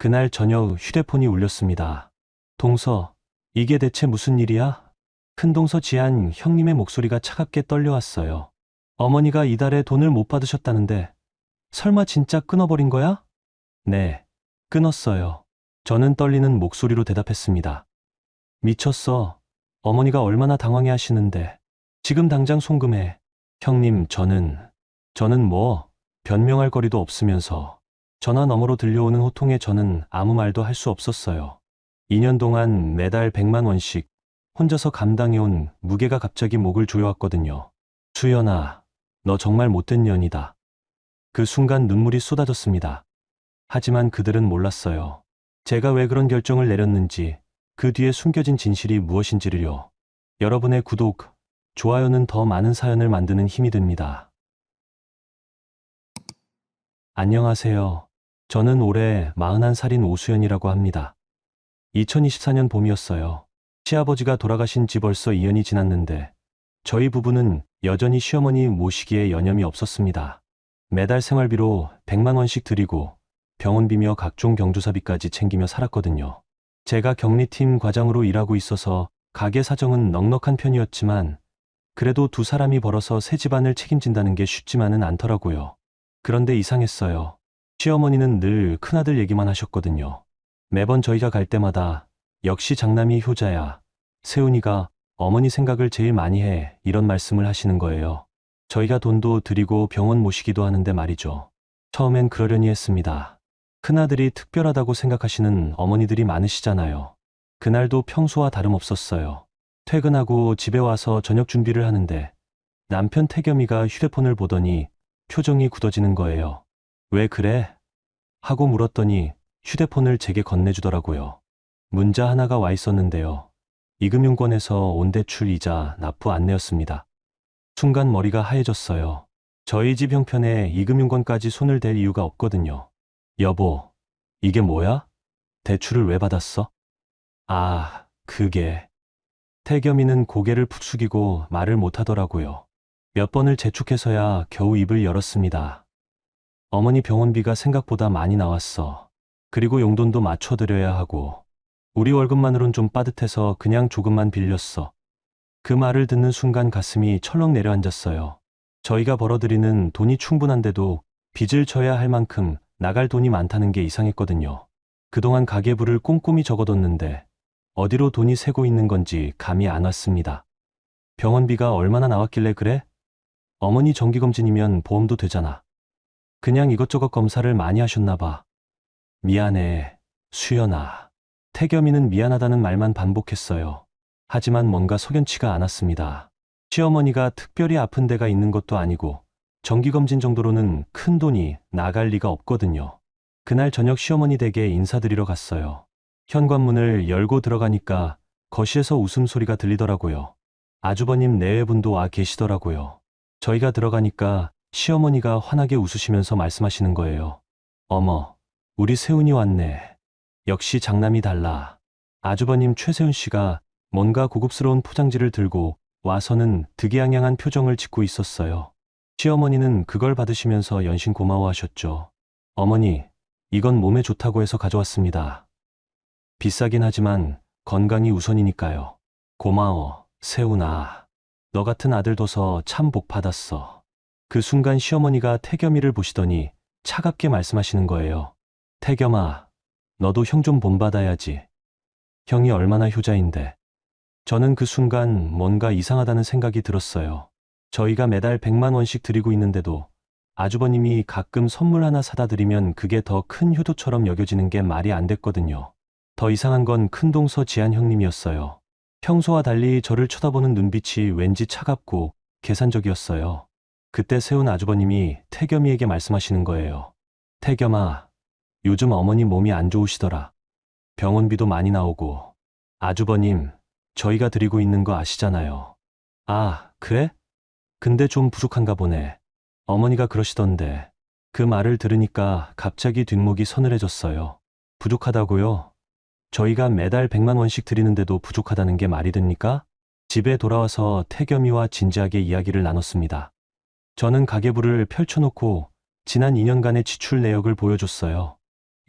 그날 저녁 휴대폰이 울렸습니다. 동서, 이게 대체 무슨 일이야? 큰동서 지한 형님의 목소리가 차갑게 떨려왔어요. 어머니가 이달에 돈을 못 받으셨다는데 설마 진짜 끊어버린 거야? 네, 끊었어요. 저는 떨리는 목소리로 대답했습니다. 미쳤어. 어머니가 얼마나 당황해 하시는데. 지금 당장 송금해. 형님, 저는 뭐, 변명할 거리도 없으면서 전화 너머로 들려오는 호통에 저는 아무 말도 할 수 없었어요. 2년 동안 매달 100만 원씩 혼자서 감당해온 무게가 갑자기 목을 조여왔거든요. 수연아, 너 정말 못된 년이다. 그 순간 눈물이 쏟아졌습니다. 하지만 그들은 몰랐어요. 제가 왜 그런 결정을 내렸는지, 그 뒤에 숨겨진 진실이 무엇인지를요. 여러분의 구독, 좋아요는 더 많은 사연을 만드는 힘이 됩니다. 안녕하세요. 저는 올해 41살인 오수연이라고 합니다. 2024년 봄이었어요. 시아버지가 돌아가신 지 벌써 2년이 지났는데 저희 부부는 여전히 시어머니 모시기에 여념이 없었습니다. 매달 생활비로 100만 원씩 드리고 병원비며 각종 경조사비까지 챙기며 살았거든요. 제가 격리팀 과장으로 일하고 있어서 가게 사정은 넉넉한 편이었지만 그래도 두 사람이 벌어서 새 집안을 책임진다는 게 쉽지만은 않더라고요. 그런데 이상했어요. 시어머니는 늘 큰아들 얘기만 하셨거든요. 매번 저희가 갈 때마다 역시 장남이 효자야. 세훈이가 어머니 생각을 제일 많이 해. 이런 말씀을 하시는 거예요. 저희가 돈도 드리고 병원 모시기도 하는데 말이죠. 처음엔 그러려니 했습니다. 큰아들이 특별하다고 생각하시는 어머니들이 많으시잖아요. 그날도 평소와 다름없었어요. 퇴근하고 집에 와서 저녁 준비를 하는데 남편 태겸이가 휴대폰을 보더니 표정이 굳어지는 거예요. 왜 그래? 하고 물었더니 휴대폰을 제게 건네주더라고요. 문자 하나가 와 있었는데요. 이금융권에서 온 대출 이자 납부 안내였습니다. 순간 머리가 하얘졌어요. 저희 집 형편에 이금융권까지 손을 댈 이유가 없거든요. 여보, 이게 뭐야? 대출을 왜 받았어? 아, 그게... 태겸이는 고개를 푹 숙이고 말을 못하더라고요. 몇 번을 재촉해서야 겨우 입을 열었습니다. 어머니 병원비가 생각보다 많이 나왔어. 그리고 용돈도 맞춰드려야 하고 우리 월급만으론 좀 빠듯해서 그냥 조금만 빌렸어. 그 말을 듣는 순간 가슴이 철렁 내려앉았어요. 저희가 벌어들이는 돈이 충분한데도 빚을 져야 할 만큼 나갈 돈이 많다는 게 이상했거든요. 그동안 가계부를 꼼꼼히 적어뒀는데 어디로 돈이 새고 있는 건지 감이 안 왔습니다. 병원비가 얼마나 나왔길래 그래? 어머니 정기검진이면 보험도 되잖아. 그냥 이것저것 검사를 많이 하셨나 봐. 미안해, 수연아. 태겸이는 미안하다는 말만 반복했어요. 하지만 뭔가 석연치가 않았습니다. 시어머니가 특별히 아픈 데가 있는 것도 아니고 정기검진 정도로는 큰 돈이 나갈 리가 없거든요. 그날 저녁 시어머니 댁에 인사드리러 갔어요. 현관문을 열고 들어가니까 거실에서 웃음소리가 들리더라고요. 아주버님 내외분도 와 계시더라고요. 저희가 들어가니까 시어머니가 환하게 웃으시면서 말씀하시는 거예요. 어머, 우리 세훈이 왔네. 역시 장남이 달라. 아주버님 최세훈 씨가 뭔가 고급스러운 포장지를 들고 와서는 득이양양한 표정을 짓고 있었어요. 시어머니는 그걸 받으시면서 연신 고마워하셨죠. 어머니, 이건 몸에 좋다고 해서 가져왔습니다. 비싸긴 하지만 건강이 우선이니까요. 고마워, 세훈아. 너 같은 아들 둬서 참 복 받았어. 그 순간 시어머니가 태겸이를 보시더니 차갑게 말씀하시는 거예요. 태겸아, 너도 형 좀 본받아야지. 형이 얼마나 효자인데. 저는 그 순간 뭔가 이상하다는 생각이 들었어요. 저희가 매달 100만 원씩 드리고 있는데도 아주버님이 가끔 선물 하나 사다 드리면 그게 더 큰 효도처럼 여겨지는 게 말이 안 됐거든요. 더 이상한 건 큰동서 지한 형님이었어요. 평소와 달리 저를 쳐다보는 눈빛이 왠지 차갑고 계산적이었어요. 그때 세운 아주버님이 태겸이에게 말씀하시는 거예요. 태겸아, 요즘 어머니 몸이 안 좋으시더라. 병원비도 많이 나오고. 아주버님, 저희가 드리고 있는 거 아시잖아요. 아, 그래? 근데 좀 부족한가 보네. 어머니가 그러시던데. 그 말을 들으니까 갑자기 뒷목이 서늘해졌어요. 부족하다고요? 저희가 매달 100만 원씩 드리는데도 부족하다는 게 말이 됩니까? 집에 돌아와서 태겸이와 진지하게 이야기를 나눴습니다. 저는 가계부를 펼쳐놓고 지난 2년간의 지출 내역을 보여줬어요.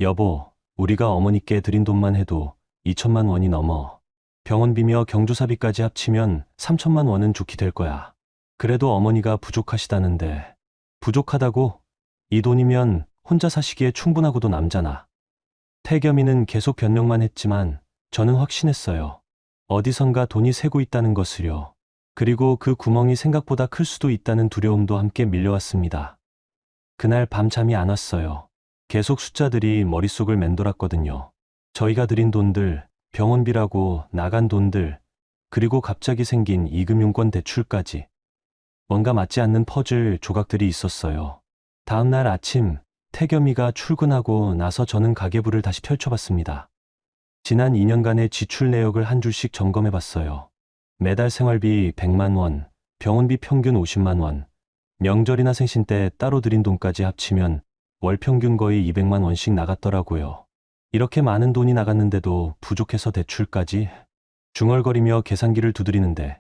여보, 우리가 어머니께 드린 돈만 해도 2천만 원이 넘어. 병원비며 경조사비까지 합치면 3천만 원은 좋게 될 거야. 그래도 어머니가 부족하시다는데. 부족하다고? 이 돈이면 혼자 사시기에 충분하고도 남잖아. 태겸이는 계속 변명만 했지만 저는 확신했어요. 어디선가 돈이 새고 있다는 것을요. 그리고 그 구멍이 생각보다 클 수도 있다는 두려움도 함께 밀려왔습니다. 그날 밤 잠이 안 왔어요. 계속 숫자들이 머릿속을 맴돌았거든요. 저희가 드린 돈들, 병원비라고 나간 돈들, 그리고 갑자기 생긴 이금융권 대출까지. 뭔가 맞지 않는 퍼즐 조각들이 있었어요. 다음 날 아침, 태겸이가 출근하고 나서 저는 가계부를 다시 펼쳐봤습니다. 지난 2년간의 지출 내역을 한 줄씩 점검해봤어요. 매달 생활비 100만 원, 병원비 평균 50만 원, 명절이나 생신 때 따로 드린 돈까지 합치면 월 평균 거의 200만 원씩 나갔더라고요. 이렇게 많은 돈이 나갔는데도 부족해서 대출까지? 중얼거리며 계산기를 두드리는데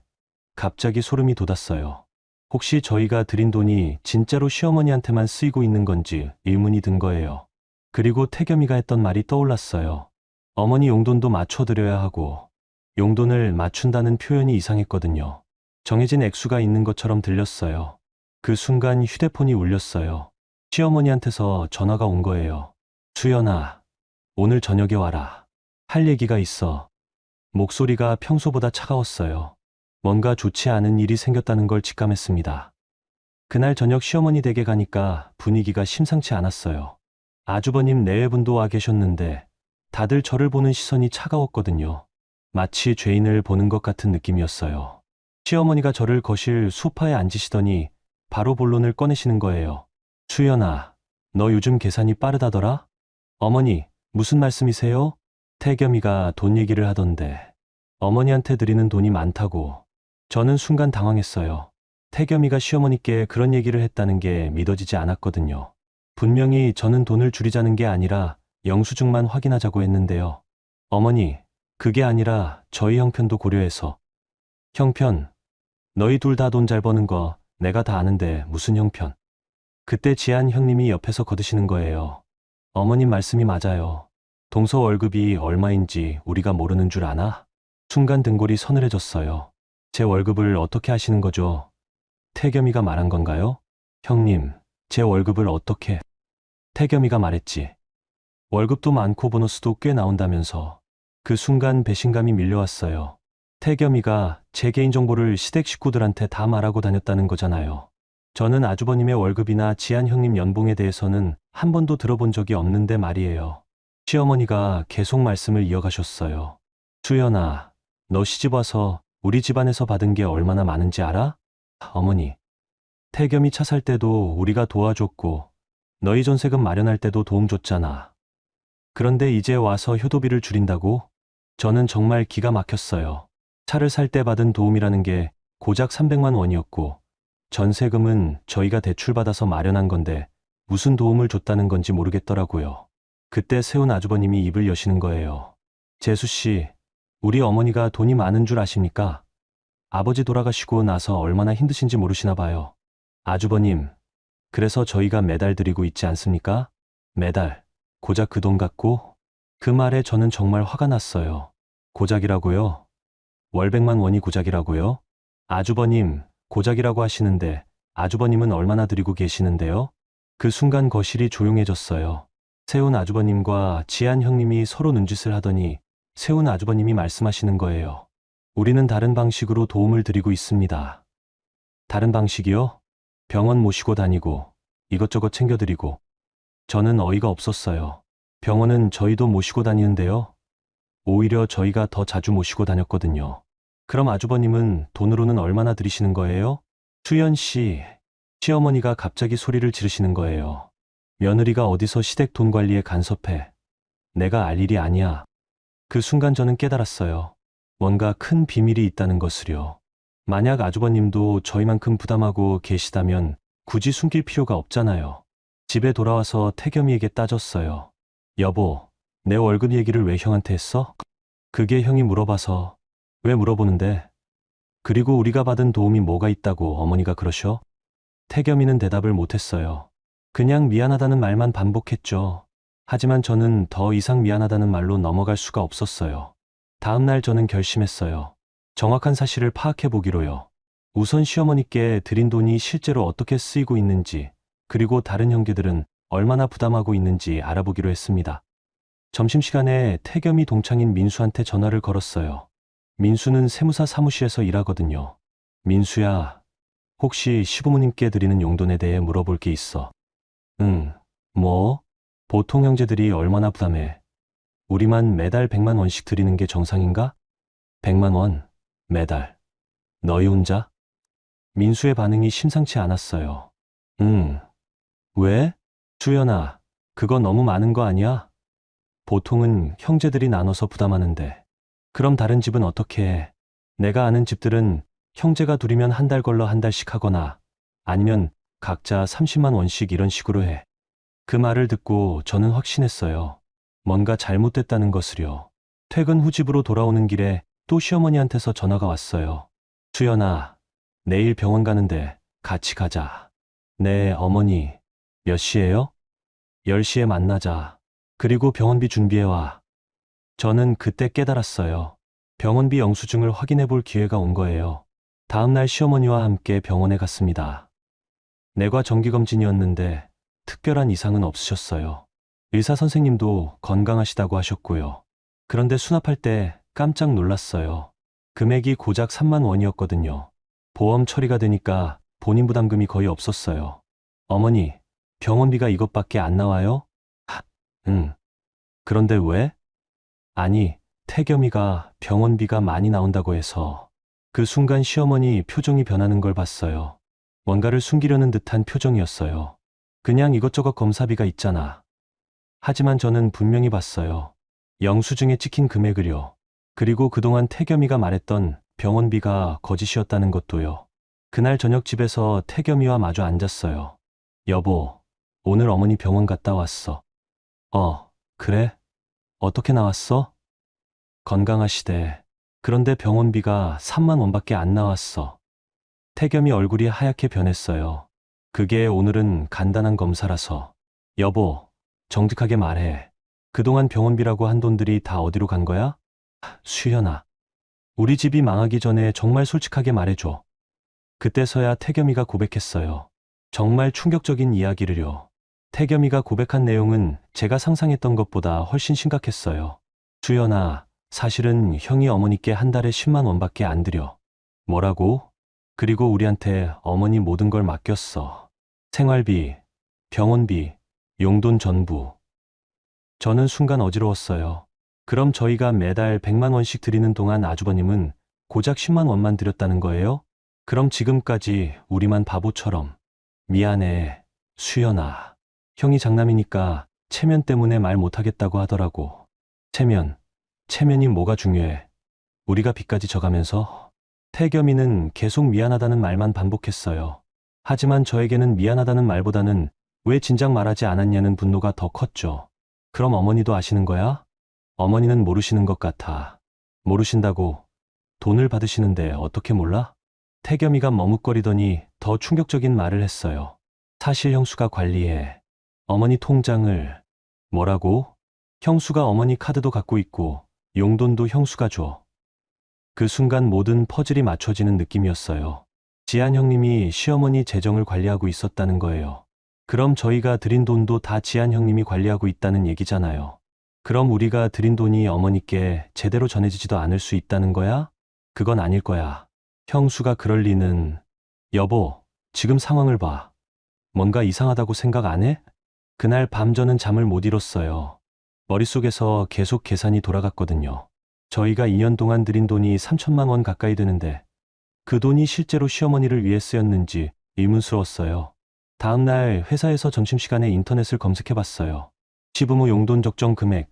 갑자기 소름이 돋았어요. 혹시 저희가 드린 돈이 진짜로 시어머니한테만 쓰이고 있는 건지 의문이 든 거예요. 그리고 태겸이가 했던 말이 떠올랐어요. 어머니 용돈도 맞춰드려야 하고. 용돈을 맞춘다는 표현이 이상했거든요. 정해진 액수가 있는 것처럼 들렸어요. 그 순간 휴대폰이 울렸어요. 시어머니한테서 전화가 온 거예요. 수연아, 오늘 저녁에 와라. 할 얘기가 있어. 목소리가 평소보다 차가웠어요. 뭔가 좋지 않은 일이 생겼다는 걸 직감했습니다. 그날 저녁 시어머니 댁에 가니까 분위기가 심상치 않았어요. 아주버님 내외분도 와 계셨는데 다들 저를 보는 시선이 차가웠거든요. 마치 죄인을 보는 것 같은 느낌이었어요. 시어머니가 저를 거실 소파에 앉으시더니 바로 본론을 꺼내시는 거예요. 수연아, 너 요즘 계산이 빠르다더라? 어머니, 무슨 말씀이세요? 태겸이가 돈 얘기를 하던데. 어머니한테 드리는 돈이 많다고. 저는 순간 당황했어요. 태겸이가 시어머니께 그런 얘기를 했다는 게 믿어지지 않았거든요. 분명히 저는 돈을 줄이자는 게 아니라 영수증만 확인하자고 했는데요. 어머니, 그게 아니라 저희 형편도 고려해서. 형편? 너희 둘 다 돈 잘 버는 거 내가 다 아는데 무슨 형편? 그때 지한 형님이 옆에서 거드시는 거예요. 어머님 말씀이 맞아요. 동서 월급이 얼마인지 우리가 모르는 줄 아나? 순간 등골이 서늘해졌어요. 제 월급을 어떻게 아시는 거죠? 태겸이가 말한 건가요? 형님, 제 월급을 어떻게? 태겸이가 말했지. 월급도 많고 보너스도 꽤 나온다면서. 그 순간 배신감이 밀려왔어요. 태겸이가 제 개인정보를 시댁 식구들한테 다 말하고 다녔다는 거잖아요. 저는 아주버님의 월급이나 지한 형님 연봉에 대해서는 한 번도 들어본 적이 없는데 말이에요. 시어머니가 계속 말씀을 이어가셨어요. 수연아, 너 시집 와서 우리 집안에서 받은 게 얼마나 많은지 알아? 어머니, 태겸이 차 살 때도 우리가 도와줬고 너희 전세금 마련할 때도 도움 줬잖아. 그런데 이제 와서 효도비를 줄인다고? 저는 정말 기가 막혔어요. 차를 살 때 받은 도움이라는 게 고작 300만 원이었고 전세금은 저희가 대출받아서 마련한 건데 무슨 도움을 줬다는 건지 모르겠더라고요. 그때 세운 아주버님이 입을 여시는 거예요. 재수 씨, 우리 어머니가 돈이 많은 줄 아십니까? 아버지 돌아가시고 나서 얼마나 힘드신지 모르시나 봐요. 아주버님, 그래서 저희가 매달 드리고 있지 않습니까? 매달, 고작 그 돈 갖고? 그 말에 저는 정말 화가 났어요. 고작이라고요? 월 100만 원이 고작이라고요? 아주버님, 고작이라고 하시는데 아주버님은 얼마나 드리고 계시는데요? 그 순간 거실이 조용해졌어요. 세훈 아주버님과 지한 형님이 서로 눈짓을 하더니 세훈 아주버님이 말씀하시는 거예요. 우리는 다른 방식으로 도움을 드리고 있습니다. 다른 방식이요? 병원 모시고 다니고 이것저것 챙겨드리고. 저는 어이가 없었어요. 병원은 저희도 모시고 다니는데요. 오히려 저희가 더 자주 모시고 다녔거든요. 그럼 아주버님은 돈으로는 얼마나 들이시는 거예요? 수연 씨, 시어머니가 갑자기 소리를 지르시는 거예요. 며느리가 어디서 시댁 돈 관리에 간섭해. 내가 알 일이 아니야. 그 순간 저는 깨달았어요. 뭔가 큰 비밀이 있다는 것을요. 만약 아주버님도 저희만큼 부담하고 계시다면 굳이 숨길 필요가 없잖아요. 집에 돌아와서 태겸이에게 따졌어요. 여보, 내 월급 얘기를 왜 형한테 했어? 그게 형이 물어봐서. 왜 물어보는데? 그리고 우리가 받은 도움이 뭐가 있다고 어머니가 그러셔? 태겸이는 대답을 못했어요. 그냥 미안하다는 말만 반복했죠. 하지만 저는 더 이상 미안하다는 말로 넘어갈 수가 없었어요. 다음 날 저는 결심했어요. 정확한 사실을 파악해 보기로요. 우선 시어머니께 드린 돈이 실제로 어떻게 쓰이고 있는지, 그리고 다른 형제들은 얼마나 부담하고 있는지 알아보기로 했습니다. 점심시간에 태겸이 동창인 민수한테 전화를 걸었어요. 민수는 세무사 사무실에서 일하거든요. 민수야, 혹시 시부모님께 드리는 용돈에 대해 물어볼 게 있어. 응, 뭐? 보통 형제들이 얼마나 부담해? 우리만 매달 100만 원씩 드리는 게 정상인가? 100만 원, 매달. 너희 혼자? 민수의 반응이 심상치 않았어요. 응, 왜? 수연아, 그거 너무 많은 거 아니야? 보통은 형제들이 나눠서 부담하는데. 그럼 다른 집은 어떻게 해? 내가 아는 집들은 형제가 둘이면 한 달 걸러 한 달씩 하거나 아니면 각자 30만 원씩 이런 식으로 해. 그 말을 듣고 저는 확신했어요. 뭔가 잘못됐다는 것을요. 퇴근 후 집으로 돌아오는 길에 또 시어머니한테서 전화가 왔어요. 수연아, 내일 병원 가는데 같이 가자. 네, 어머니. 몇 시에요? 10시에 만나자. 그리고 병원비 준비해와. 저는 그때 깨달았어요. 병원비 영수증을 확인해 볼 기회가 온 거예요. 다음 날 시어머니와 함께 병원에 갔습니다. 내과 정기검진이었는데 특별한 이상은 없으셨어요. 의사 선생님도 건강하시다고 하셨고요. 그런데 수납할 때 깜짝 놀랐어요. 금액이 고작 3만 원이었거든요. 보험 처리가 되니까 본인 부담금이 거의 없었어요. 어머니, 병원비가 이것밖에 안 나와요? 응. 그런데 왜? 아니, 태겸이가 병원비가 많이 나온다고 해서. 그 순간 시어머니 표정이 변하는 걸 봤어요. 뭔가를 숨기려는 듯한 표정이었어요. 그냥 이것저것 검사비가 있잖아. 하지만 저는 분명히 봤어요. 영수증에 찍힌 금액을요. 그리고 그동안 태겸이가 말했던 병원비가 거짓이었다는 것도요. 그날 저녁 집에서 태겸이와 마주 앉았어요. 여보, 오늘 어머니 병원 갔다 왔어. 그래? 어떻게 나왔어? 건강하시대. 그런데 병원비가 3만 원밖에 안 나왔어. 태겸이 얼굴이 하얗게 변했어요. 그게 오늘은 간단한 검사라서. 여보, 정직하게 말해. 그동안 병원비라고 한 돈들이 다 어디로 간 거야? 수연아, 우리 집이 망하기 전에 정말 솔직하게 말해줘. 그때서야 태겸이가 고백했어요. 정말 충격적인 이야기를요. 태겸이가 고백한 내용은 제가 상상했던 것보다 훨씬 심각했어요. 수연아, 사실은 형이 어머니께 한 달에 10만 원밖에 안 드려. 뭐라고? 그리고 우리한테 어머니 모든 걸 맡겼어. 생활비, 병원비, 용돈 전부. 저는 순간 어지러웠어요. 그럼 저희가 매달 100만 원씩 드리는 동안 아주버님은 고작 10만 원만 드렸다는 거예요? 그럼 지금까지 우리만 바보처럼. 미안해, 수연아. 형이 장남이니까 체면 때문에 말 못하겠다고 하더라고. 체면이 뭐가 중요해? 우리가 빚까지 져가면서? 태겸이는 계속 미안하다는 말만 반복했어요. 하지만 저에게는 미안하다는 말보다는 왜 진작 말하지 않았냐는 분노가 더 컸죠. 그럼 어머니도 아시는 거야? 어머니는 모르시는 것 같아. 모르신다고? 돈을 받으시는데 어떻게 몰라? 태겸이가 머뭇거리더니 더 충격적인 말을 했어요. 사실 형수가 관리해. 어머니 통장을. 뭐라고? 형수가 어머니 카드도 갖고 있고 용돈도 형수가 줘. 그 순간 모든 퍼즐이 맞춰지는 느낌이었어요. 지한 형님이 시어머니 재정을 관리하고 있었다는 거예요. 그럼 저희가 드린 돈도 다 지한 형님이 관리하고 있다는 얘기잖아요. 그럼 우리가 드린 돈이 어머니께 제대로 전해지지도 않을 수 있다는 거야? 그건 아닐 거야. 형수가 그럴 리는. 여보, 지금 상황을 봐. 뭔가 이상하다고 생각 안 해? 그날 밤 저는 잠을 못 이뤘어요. 머릿속에서 계속 계산이 돌아갔거든요. 저희가 2년 동안 들인 돈이 3천만 원 가까이 되는데 그 돈이 실제로 시어머니를 위해 쓰였는지 의문스러웠어요. 다음 날 회사에서 점심시간에 인터넷을 검색해봤어요. 시부모 용돈 적정 금액,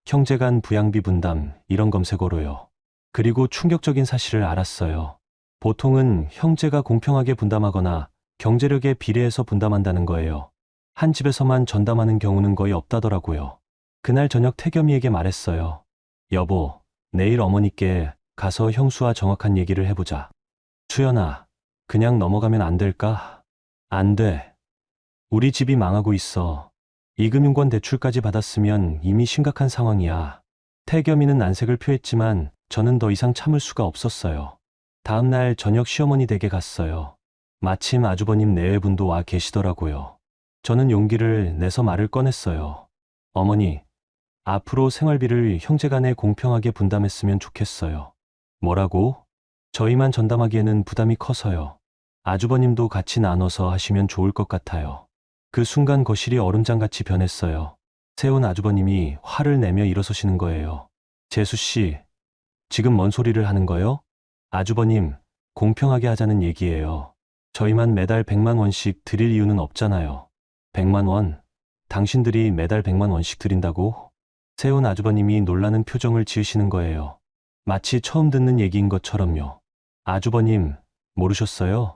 형제 간 부양비 분담 이런 검색어로요. 그리고 충격적인 사실을 알았어요. 보통은 형제가 공평하게 분담하거나 경제력에 비례해서 분담한다는 거예요. 한 집에서만 전담하는 경우는 거의 없다더라고요. 그날 저녁 태겸이에게 말했어요. 여보, 내일 어머니께 가서 형수와 정확한 얘기를 해보자. 수연아, 그냥 넘어가면 안 될까? 안 돼. 우리 집이 망하고 있어. 이금융권 대출까지 받았으면 이미 심각한 상황이야. 태겸이는 난색을 표했지만 저는 더 이상 참을 수가 없었어요. 다음 날 저녁 시어머니 댁에 갔어요. 마침 아주버님 내외분도 와 계시더라고요. 저는 용기를 내서 말을 꺼냈어요. 어머니, 앞으로 생활비를 형제간에 공평하게 분담했으면 좋겠어요. 뭐라고? 저희만 전담하기에는 부담이 커서요. 아주버님도 같이 나눠서 하시면 좋을 것 같아요. 그 순간 거실이 얼음장같이 변했어요. 세운 아주버님이 화를 내며 일어서시는 거예요. 재수 씨, 지금 뭔 소리를 하는 거요? 아주버님, 공평하게 하자는 얘기예요. 저희만 매달 100만 원씩 드릴 이유는 없잖아요. 100만 원? 당신들이 매달 100만 원씩 드린다고? 세운 아주버님이 놀라는 표정을 지으시는 거예요. 마치 처음 듣는 얘기인 것처럼요. 아주버님, 모르셨어요?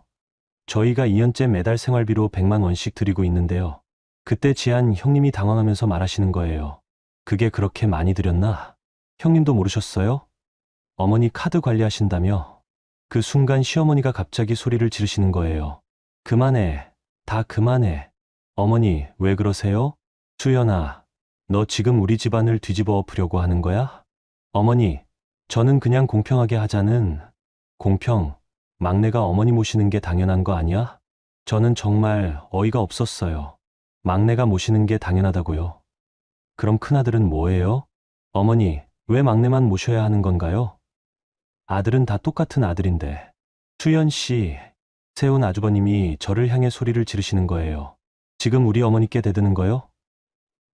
저희가 2년째 매달 생활비로 100만 원씩 드리고 있는데요. 그때 지한 형님이 당황하면서 말하시는 거예요. 그게 그렇게 많이 드렸나? 형님도 모르셨어요? 어머니 카드 관리하신다며? 그 순간 시어머니가 갑자기 소리를 지르시는 거예요. 그만해. 다 그만해. 어머니, 왜 그러세요? 수연아, 너 지금 우리 집안을 뒤집어 엎으려고 하는 거야? 어머니, 저는 그냥 공평하게 하자는. 공평, 막내가 어머니 모시는 게 당연한 거 아니야? 저는 정말 어이가 없었어요. 막내가 모시는 게 당연하다고요. 그럼 큰아들은 뭐예요? 어머니, 왜 막내만 모셔야 하는 건가요? 아들은 다 똑같은 아들인데. 수연 씨, 세운 아주버님이 저를 향해 소리를 지르시는 거예요. 지금 우리 어머니께 대드는 거요?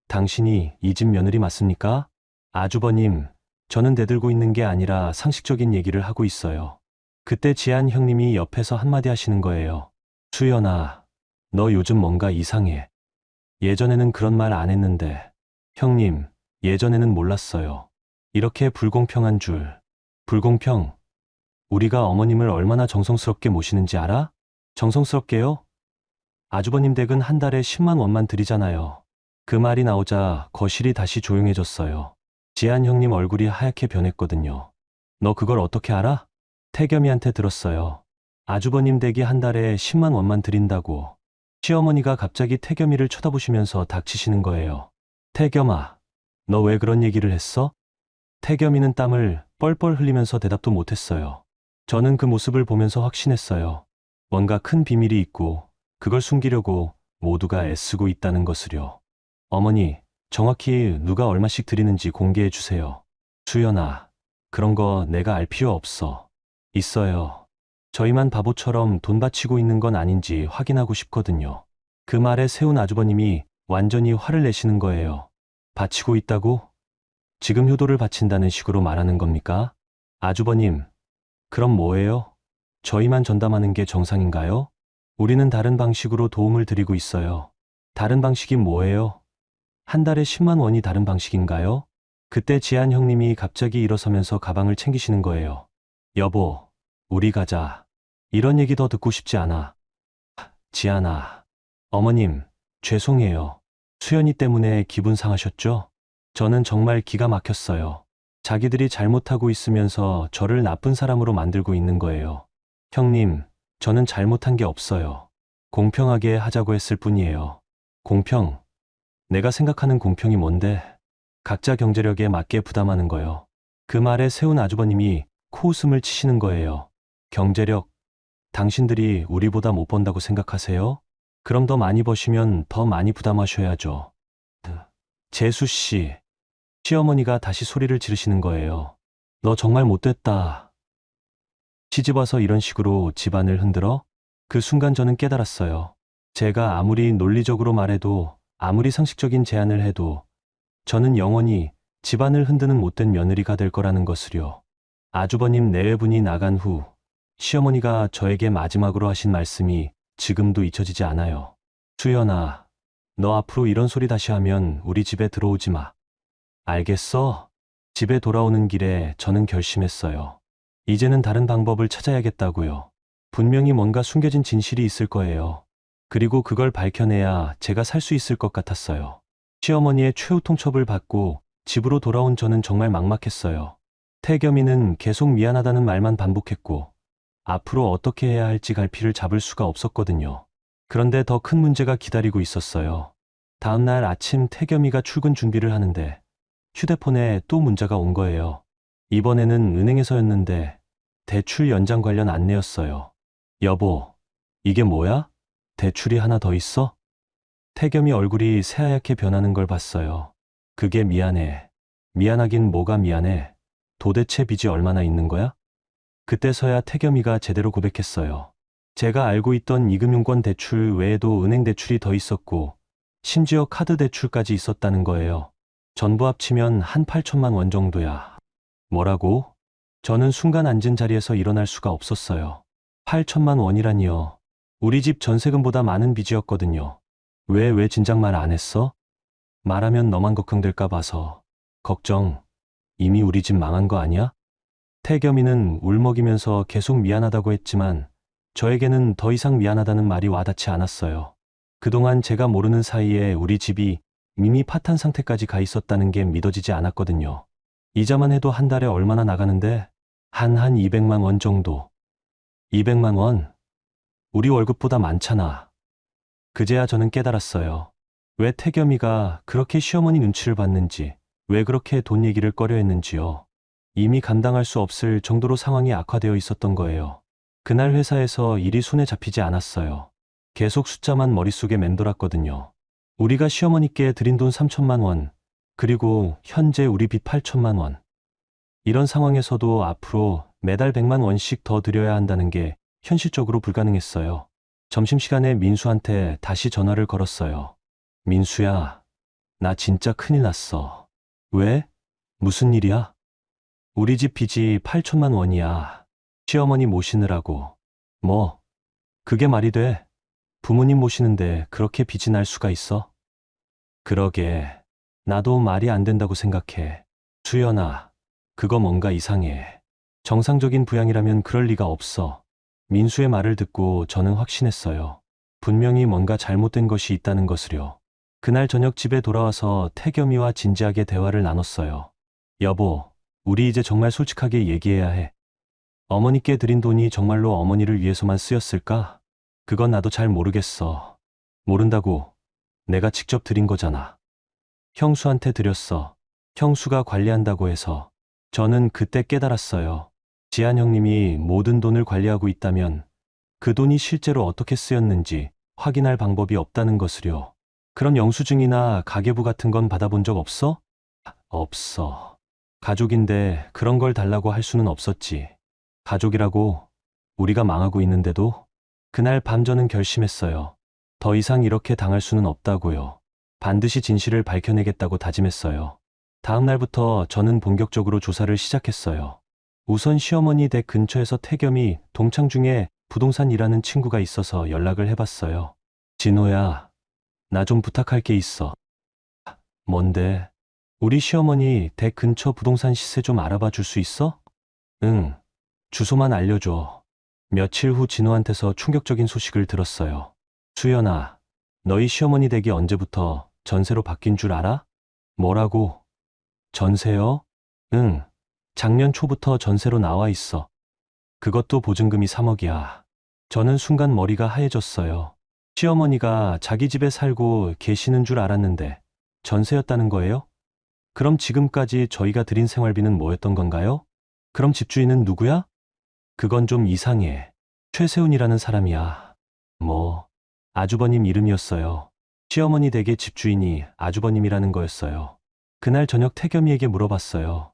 당신이 이 집 며느리 맞습니까? 아주버님, 저는 대들고 있는 게 아니라 상식적인 얘기를 하고 있어요. 그때 지한 형님이 옆에서 한마디 하시는 거예요. 수연아, 너 요즘 뭔가 이상해. 예전에는 그런 말 안 했는데. 형님, 예전에는 몰랐어요. 이렇게 불공평한 줄. 불공평. 우리가 어머님을 얼마나 정성스럽게 모시는지 알아? 정성스럽게요? 아주버님 댁은 한 달에 10만 원만 드리잖아요. 그 말이 나오자 거실이 다시 조용해졌어요. 지한 형님 얼굴이 하얗게 변했거든요. 너 그걸 어떻게 알아? 태겸이한테 들었어요. 아주버님 댁이 한 달에 10만 원만 드린다고. 시어머니가 갑자기 태겸이를 쳐다보시면서 닥치시는 거예요. 태겸아, 너 왜 그런 얘기를 했어? 태겸이는 땀을 뻘뻘 흘리면서 대답도 못했어요. 저는 그 모습을 보면서 확신했어요. 뭔가 큰 비밀이 있고 그걸 숨기려고 모두가 애쓰고 있다는 것을요. 어머니, 정확히 누가 얼마씩 드리는지 공개해 주세요. 수연아, 그런 거 내가 알 필요 없어. 있어요. 저희만 바보처럼 돈 바치고 있는 건 아닌지 확인하고 싶거든요. 그 말에 세운 아주버님이 완전히 화를 내시는 거예요. 바치고 있다고? 지금 효도를 바친다는 식으로 말하는 겁니까? 아주버님, 그럼 뭐예요? 저희만 전담하는 게 정상인가요? 우리는 다른 방식으로 도움을 드리고 있어요. 다른 방식이 뭐예요? 한 달에 10만 원이 다른 방식인가요? 그때 지한 형님이 갑자기 일어서면서 가방을 챙기시는 거예요. 여보, 우리 가자. 이런 얘기 더 듣고 싶지 않아. 지한아. 어머님, 죄송해요. 수연이 때문에 기분 상하셨죠? 저는 정말 기가 막혔어요. 자기들이 잘못하고 있으면서 저를 나쁜 사람으로 만들고 있는 거예요. 형님, 저는 잘못한 게 없어요. 공평하게 하자고 했을 뿐이에요. 공평? 내가 생각하는 공평이 뭔데? 각자 경제력에 맞게 부담하는 거요. 그 말에 세운 아주버님이 코웃음을 치시는 거예요. 경제력? 당신들이 우리보다 못 번다고 생각하세요? 그럼 더 많이 버시면 더 많이 부담하셔야죠. 재수 씨. 시어머니가 다시 소리를 지르시는 거예요. 너 정말 못됐다. 시집와서 이런 식으로 집안을 흔들어? 그 순간 저는 깨달았어요. 제가 아무리 논리적으로 말해도 아무리 상식적인 제안을 해도 저는 영원히 집안을 흔드는 못된 며느리가 될 거라는 것을요. 아주버님 내외분이 나간 후 시어머니가 저에게 마지막으로 하신 말씀이 지금도 잊혀지지 않아요. 수연아, 너 앞으로 이런 소리 다시 하면 우리 집에 들어오지 마. 알겠어? 집에 돌아오는 길에 저는 결심했어요. 이제는 다른 방법을 찾아야겠다고요. 분명히 뭔가 숨겨진 진실이 있을 거예요. 그리고 그걸 밝혀내야 제가 살 수 있을 것 같았어요. 시어머니의 최후 통첩을 받고 집으로 돌아온 저는 정말 막막했어요. 태겸이는 계속 미안하다는 말만 반복했고 앞으로 어떻게 해야 할지 갈피를 잡을 수가 없었거든요. 그런데 더 큰 문제가 기다리고 있었어요. 다음날 아침 태겸이가 출근 준비를 하는데 휴대폰에 또 문자가 온 거예요. 이번에는 은행에서였는데 대출 연장 관련 안내였어요. 여보, 이게 뭐야? 대출이 하나 더 있어? 태겸이 얼굴이 새하얗게 변하는 걸 봤어요. 그게 미안해. 미안하긴 뭐가 미안해. 도대체 빚이 얼마나 있는 거야? 그때서야 태겸이가 제대로 고백했어요. 제가 알고 있던 이금융권 대출 외에도 은행 대출이 더 있었고 심지어 카드 대출까지 있었다는 거예요. 전부 합치면 한 8천만 원 정도야. 뭐라고? 저는 순간 앉은 자리에서 일어날 수가 없었어요. 8천만 원이라니요. 우리 집 전세금보다 많은 빚이었거든요. 왜 진작 말 안 했어? 말하면 너만 걱정될까 봐서. 걱정. 이미 우리 집 망한 거 아니야? 태겸이는 울먹이면서 계속 미안하다고 했지만 저에게는 더 이상 미안하다는 말이 와닿지 않았어요. 그동안 제가 모르는 사이에 우리 집이 이미 파탄 상태까지 가 있었다는 게 믿어지지 않았거든요. 이자만 해도 한 달에 얼마나 나가는데? 한 200만 원 정도. 200만 원? 우리 월급보다 많잖아. 그제야 저는 깨달았어요. 왜 태겸이가 그렇게 시어머니 눈치를 봤는지, 왜 그렇게 돈 얘기를 꺼려 했는지요. 이미 감당할 수 없을 정도로 상황이 악화되어 있었던 거예요. 그날 회사에서 일이 손에 잡히지 않았어요. 계속 숫자만 머릿속에 맴돌았거든요. 우리가 시어머니께 드린 돈 3천만 원, 그리고 현재 우리 빚 8천만 원. 이런 상황에서도 앞으로 매달 100만 원씩 더 드려야 한다는 게 현실적으로 불가능했어요. 점심시간에 민수한테 다시 전화를 걸었어요. 민수야, 나 진짜 큰일 났어. 왜? 무슨 일이야? 우리 집 빚이 8천만 원이야. 시어머니 모시느라고. 뭐, 그게 말이 돼? 부모님 모시는데 그렇게 빚이 날 수가 있어? 그러게, 나도 말이 안 된다고 생각해. 수연아, 그거 뭔가 이상해. 정상적인 부양이라면 그럴 리가 없어. 민수의 말을 듣고 저는 확신했어요. 분명히 뭔가 잘못된 것이 있다는 것을요. 그날 저녁 집에 돌아와서 태겸이와 진지하게 대화를 나눴어요. 여보, 우리 이제 정말 솔직하게 얘기해야 해. 어머니께 드린 돈이 정말로 어머니를 위해서만 쓰였을까? 그건 나도 잘 모르겠어. 모른다고. 내가 직접 드린 거잖아. 형수한테 드렸어. 형수가 관리한다고 해서. 저는 그때 깨달았어요. 지한 형님이 모든 돈을 관리하고 있다면 그 돈이 실제로 어떻게 쓰였는지 확인할 방법이 없다는 것을요. 그럼 영수증이나 가계부 같은 건 받아본 적 없어? 없어. 가족인데 그런 걸 달라고 할 수는 없었지. 가족이라고 우리가 망하고 있는데도. 그날 밤 저는 결심했어요. 더 이상 이렇게 당할 수는 없다고요. 반드시 진실을 밝혀내겠다고 다짐했어요. 다음 날부터 저는 본격적으로 조사를 시작했어요. 우선 시어머니 댁 근처에서 태겸이 동창 중에 부동산 일하는 친구가 있어서 연락을 해봤어요. 진호야, 나 좀 부탁할 게 있어. 뭔데? 우리 시어머니 댁 근처 부동산 시세 좀 알아봐 줄 수 있어? 응, 주소만 알려줘. 며칠 후 진호한테서 충격적인 소식을 들었어요. 수연아, 너희 시어머니 댁이 언제부터 전세로 바뀐 줄 알아? 뭐라고? 전세요? 응, 작년 초부터 전세로 나와 있어. 그것도 보증금이 3억이야. 저는 순간 머리가 하얘졌어요. 시어머니가 자기 집에 살고 계시는 줄 알았는데 전세였다는 거예요? 그럼 지금까지 저희가 드린 생활비는 뭐였던 건가요? 그럼 집주인은 누구야? 그건 좀 이상해. 최세훈이라는 사람이야. 뭐, 아주버님 이름이었어요. 시어머니 댁의 집주인이 아주버님이라는 거였어요. 그날 저녁 태겸이에게 물어봤어요.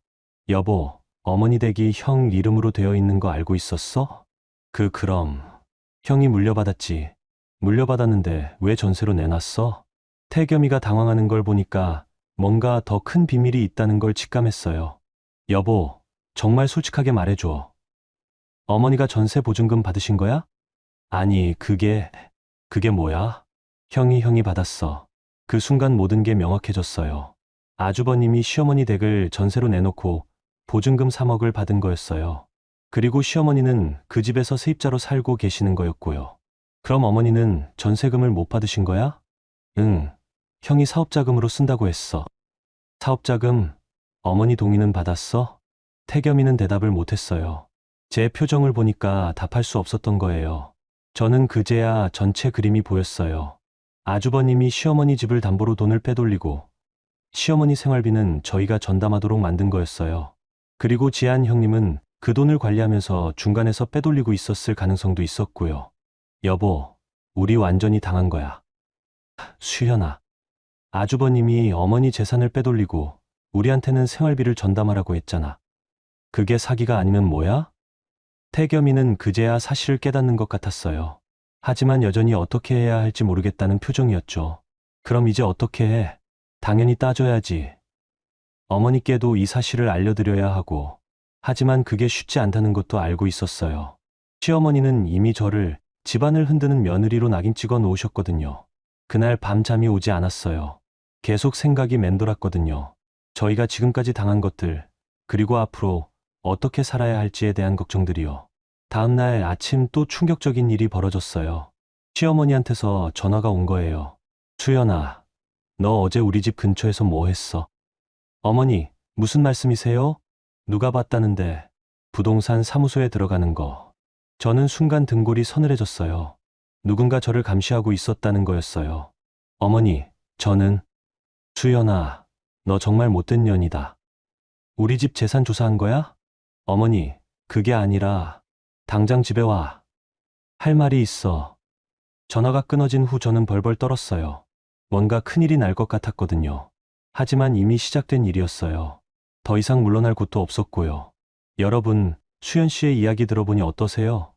여보, 어머니 댁이 형 이름으로 되어 있는 거 알고 있었어? 그럼. 형이 물려받았지. 물려받았는데 왜 전세로 내놨어? 태겸이가 당황하는 걸 보니까 뭔가 더 큰 비밀이 있다는 걸 직감했어요. 여보, 정말 솔직하게 말해줘. 어머니가 전세 보증금 받으신 거야? 아니, 그게 뭐야? 형이 받았어. 그 순간 모든 게 명확해졌어요. 아주버님이 시어머니 댁을 전세로 내놓고 보증금 3억을 받은 거였어요. 그리고 시어머니는 그 집에서 세입자로 살고 계시는 거였고요. 그럼 어머니는 전세금을 못 받으신 거야? 응, 형이 사업자금으로 쓴다고 했어. 사업자금, 어머니 동의는 받았어? 태겸이는 대답을 못했어요. 제 표정을 보니까 답할 수 없었던 거예요. 저는 그제야 전체 그림이 보였어요. 아주버님이 시어머니 집을 담보로 돈을 빼돌리고 시어머니 생활비는 저희가 전담하도록 만든 거였어요. 그리고 지한 형님은 그 돈을 관리하면서 중간에서 빼돌리고 있었을 가능성도 있었고요. 여보, 우리 완전히 당한 거야. 수연아, 아주버님이 어머니 재산을 빼돌리고 우리한테는 생활비를 전담하라고 했잖아. 그게 사기가 아니면 뭐야? 태겸이는 그제야 사실을 깨닫는 것 같았어요. 하지만 여전히 어떻게 해야 할지 모르겠다는 표정이었죠. 그럼 이제 어떻게 해? 당연히 따져야지. 어머니께도 이 사실을 알려드려야 하고, 하지만 그게 쉽지 않다는 것도 알고 있었어요. 시어머니는 이미 저를 집안을 흔드는 며느리로 낙인 찍어 놓으셨거든요. 그날 밤 잠이 오지 않았어요. 계속 생각이 맴돌았거든요. 저희가 지금까지 당한 것들, 그리고 앞으로 어떻게 살아야 할지에 대한 걱정들이요. 다음 날 아침 또 충격적인 일이 벌어졌어요. 시어머니한테서 전화가 온 거예요. 수연아, 너 어제 우리 집 근처에서 뭐 했어? 어머니, 무슨 말씀이세요? 누가 봤다는데 부동산 사무소에 들어가는 거. 저는 순간 등골이 서늘해졌어요. 누군가 저를 감시하고 있었다는 거였어요. 어머니, 저는 수연아, 너 정말 못된 년이다. 우리 집 재산 조사한 거야? 어머니, 그게 아니라 당장 집에 와. 할 말이 있어. 전화가 끊어진 후 저는 벌벌 떨었어요. 뭔가 큰일이 날 것 같았거든요. 하지만 이미 시작된 일이었어요. 더 이상 물러날 곳도 없었고요. 여러분, 수연 씨의 이야기 들어보니 어떠세요?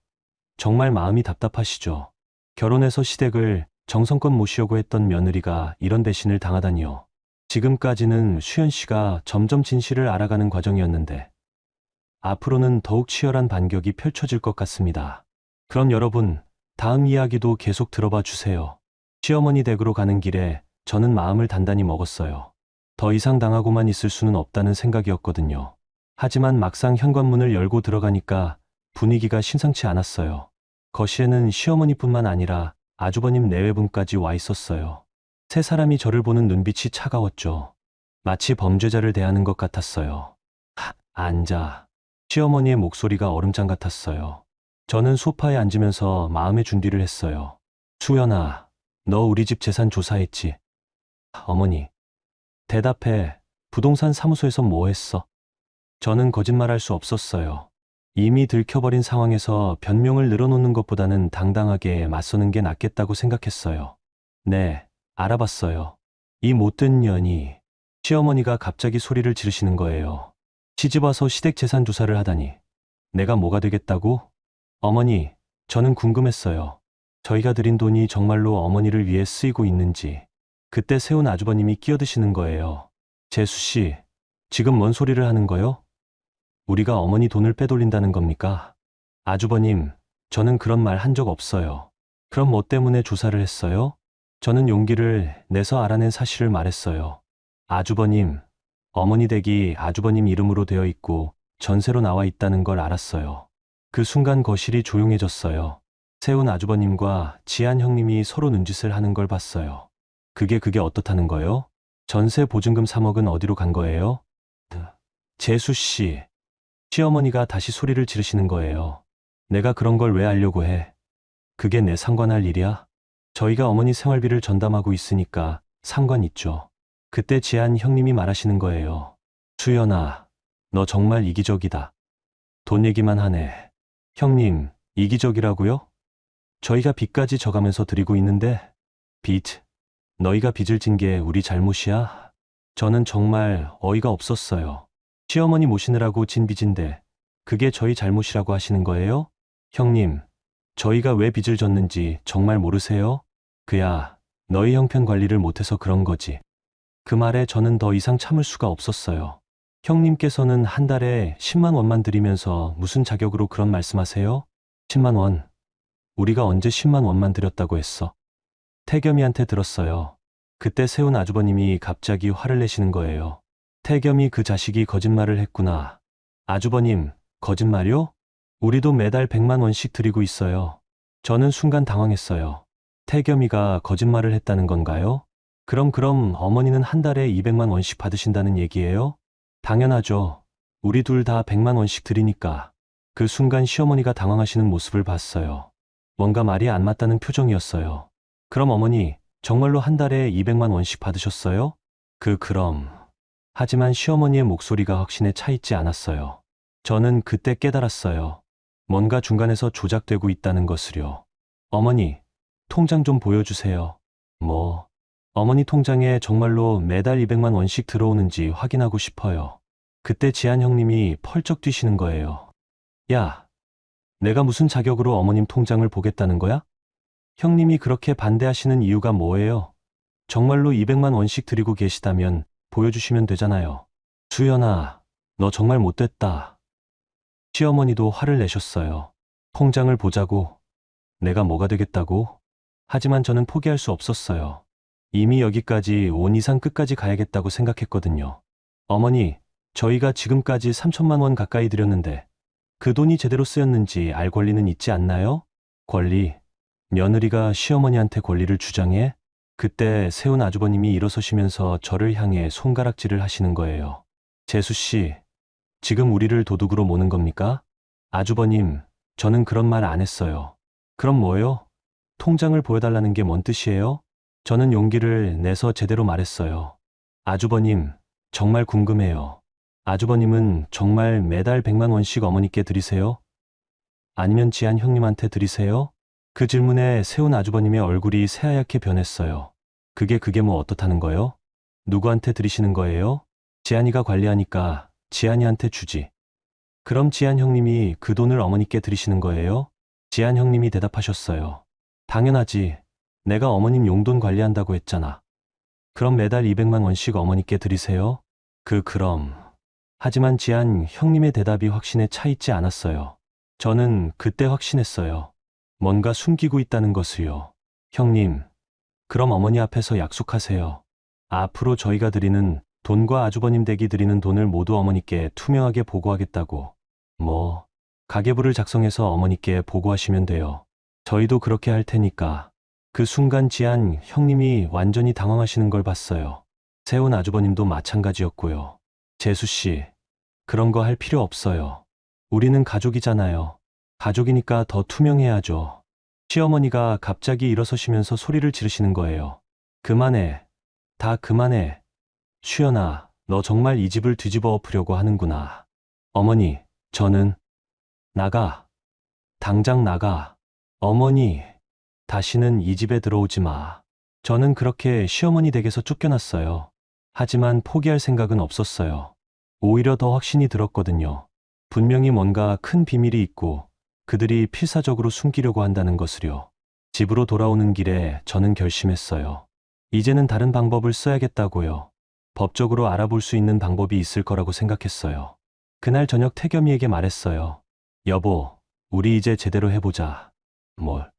정말 마음이 답답하시죠? 결혼해서 시댁을 정성껏 모시려고 했던 며느리가 이런 배신을 당하다니요. 지금까지는 수연 씨가 점점 진실을 알아가는 과정이었는데 앞으로는 더욱 치열한 반격이 펼쳐질 것 같습니다. 그럼 여러분, 다음 이야기도 계속 들어봐 주세요. 시어머니 댁으로 가는 길에 저는 마음을 단단히 먹었어요. 더 이상 당하고만 있을 수는 없다는 생각이었거든요. 하지만 막상 현관문을 열고 들어가니까 분위기가 심상치 않았어요. 거실에는 시어머니뿐만 아니라 아주버님 내외분까지 와 있었어요. 세 사람이 저를 보는 눈빛이 차가웠죠. 마치 범죄자를 대하는 것 같았어요. 앉아. 시어머니의 목소리가 얼음장 같았어요. 저는 소파에 앉으면서 마음의 준비를 했어요. 수연아, 너 우리 집 재산 조사했지? 어머니. 대답해. 부동산 사무소에서 뭐 했어? 저는 거짓말할 수 없었어요. 이미 들켜버린 상황에서 변명을 늘어놓는 것보다는 당당하게 맞서는 게 낫겠다고 생각했어요. 네, 알아봤어요. 이 못된 년이. 시어머니가 갑자기 소리를 지르시는 거예요. 시집와서 시댁 재산 조사를 하다니. 내가 뭐가 되겠다고? 어머니, 저는 궁금했어요. 저희가 드린 돈이 정말로 어머니를 위해 쓰이고 있는지. 그때 세운 아주버님이 끼어드시는 거예요. 재수 씨, 지금 뭔 소리를 하는 거요? 우리가 어머니 돈을 빼돌린다는 겁니까? 아주버님, 저는 그런 말 한 적 없어요. 그럼 뭐 때문에 조사를 했어요? 저는 용기를 내서 알아낸 사실을 말했어요. 아주버님, 어머니 댁이 아주버님 이름으로 되어 있고 전세로 나와 있다는 걸 알았어요. 그 순간 거실이 조용해졌어요. 세운 아주버님과 지한 형님이 서로 눈짓을 하는 걸 봤어요. 그게 어떻다는 거요? 전세 보증금 3억은 어디로 간 거예요? 재수 씨. 시어머니가 다시 소리를 지르시는 거예요. 내가 그런 걸 왜 알려고 해? 그게 내 상관할 일이야? 저희가 어머니 생활비를 전담하고 있으니까 상관 있죠. 그때 지한 형님이 말하시는 거예요. 수연아, 너 정말 이기적이다. 돈 얘기만 하네. 형님, 이기적이라고요? 저희가 빚까지 져가면서 드리고 있는데 빚, 너희가 빚을 진 게 우리 잘못이야? 저는 정말 어이가 없었어요. 시어머니 모시느라고 진 빚인데 그게 저희 잘못이라고 하시는 거예요? 형님, 저희가 왜 빚을 졌는지 정말 모르세요? 그야 너희 형편 관리를 못해서 그런 거지. 그 말에 저는 더 이상 참을 수가 없었어요. 형님께서는 한 달에 10만 원만 드리면서 무슨 자격으로 그런 말씀하세요? 10만 원. 우리가 언제 10만 원만 드렸다고 했어? 태겸이한테 들었어요. 그때 세운 아주버님이 갑자기 화를 내시는 거예요. 태겸이 그 자식이 거짓말을 했구나. 아주버님, 거짓말요? 우리도 매달 100만 원씩 드리고 있어요. 저는 순간 당황했어요. 태겸이가 거짓말을 했다는 건가요? 그럼 어머니는 한 달에 200만 원씩 받으신다는 얘기예요? 당연하죠. 우리 둘 다 100만 원씩 드리니까. 그 순간 시어머니가 당황하시는 모습을 봤어요. 뭔가 말이 안 맞다는 표정이었어요. 그럼 어머니, 정말로 한 달에 200만 원씩 받으셨어요? 그럼. 하지만 시어머니의 목소리가 확신에 차 있지 않았어요. 저는 그때 깨달았어요. 뭔가 중간에서 조작되고 있다는 것을요. 어머니, 통장 좀 보여주세요. 뭐, 어머니 통장에 정말로 매달 200만 원씩 들어오는지 확인하고 싶어요. 그때 지한 형님이 펄쩍 뛰시는 거예요. 야, 내가 무슨 자격으로 어머님 통장을 보겠다는 거야? 형님이 그렇게 반대하시는 이유가 뭐예요? 정말로 200만 원씩 드리고 계시다면 보여주시면 되잖아요. 수연아, 너 정말 못됐다. 시어머니도 화를 내셨어요. 통장을 보자고. 내가 뭐가 되겠다고? 하지만 저는 포기할 수 없었어요. 이미 여기까지 온 이상 끝까지 가야겠다고 생각했거든요. 어머니, 저희가 지금까지 3천만 원 가까이 드렸는데 그 돈이 제대로 쓰였는지 알 권리는 있지 않나요? 권리? 며느리가 시어머니한테 권리를 주장해? 그때 세운 아주버님이 일어서시면서 저를 향해 손가락질을 하시는 거예요. 재수 씨, 지금 우리를 도둑으로 모는 겁니까? 아주버님, 저는 그런 말 안 했어요. 그럼 뭐요? 통장을 보여달라는 게 뭔 뜻이에요? 저는 용기를 내서 제대로 말했어요. 아주버님, 정말 궁금해요. 아주버님은 정말 매달 100만 원씩 어머니께 드리세요? 아니면 지한 형님한테 드리세요? 그 질문에 세운 아주버님의 얼굴이 새하얗게 변했어요. 그게 뭐 어떻다는 거요? 누구한테 드리시는 거예요? 지한이가 관리하니까 지한이한테 주지. 그럼 지한 형님이 그 돈을 어머니께 드리시는 거예요? 지한 형님이 대답하셨어요. 당연하지. 내가 어머님 용돈 관리한다고 했잖아. 그럼 매달 200만 원씩 어머니께 드리세요? 그럼. 하지만 지한 형님의 대답이 확신에 차 있지 않았어요. 저는 그때 확신했어요. 뭔가 숨기고 있다는 것을요. 형님, 그럼 어머니 앞에서 약속하세요. 앞으로 저희가 드리는 돈과 아주버님 댁이 드리는 돈을 모두 어머니께 투명하게 보고하겠다고. 뭐, 가계부를 작성해서 어머니께 보고하시면 돼요. 저희도 그렇게 할 테니까. 그 순간 지한 형님이 완전히 당황하시는 걸 봤어요. 세운 아주버님도 마찬가지였고요. 재수 씨, 그런 거 할 필요 없어요. 우리는 가족이잖아요. 가족이니까 더 투명해야죠. 시어머니가 갑자기 일어서시면서 소리를 지르시는 거예요. 그만해. 다 그만해. 수연아, 너 정말 이 집을 뒤집어 엎으려고 하는구나. 어머니, 저는 나가. 당장 나가. 어머니, 다시는 이 집에 들어오지 마. 저는 그렇게 시어머니 댁에서 쫓겨났어요. 하지만 포기할 생각은 없었어요. 오히려 더 확신이 들었거든요. 분명히 뭔가 큰 비밀이 있고 그들이 필사적으로 숨기려고 한다는 것을요. 집으로 돌아오는 길에 저는 결심했어요. 이제는 다른 방법을 써야겠다고요. 법적으로 알아볼 수 있는 방법이 있을 거라고 생각했어요. 그날 저녁 태겸이에게 말했어요. 여보, 우리 이제 제대로 해보자. 뭘?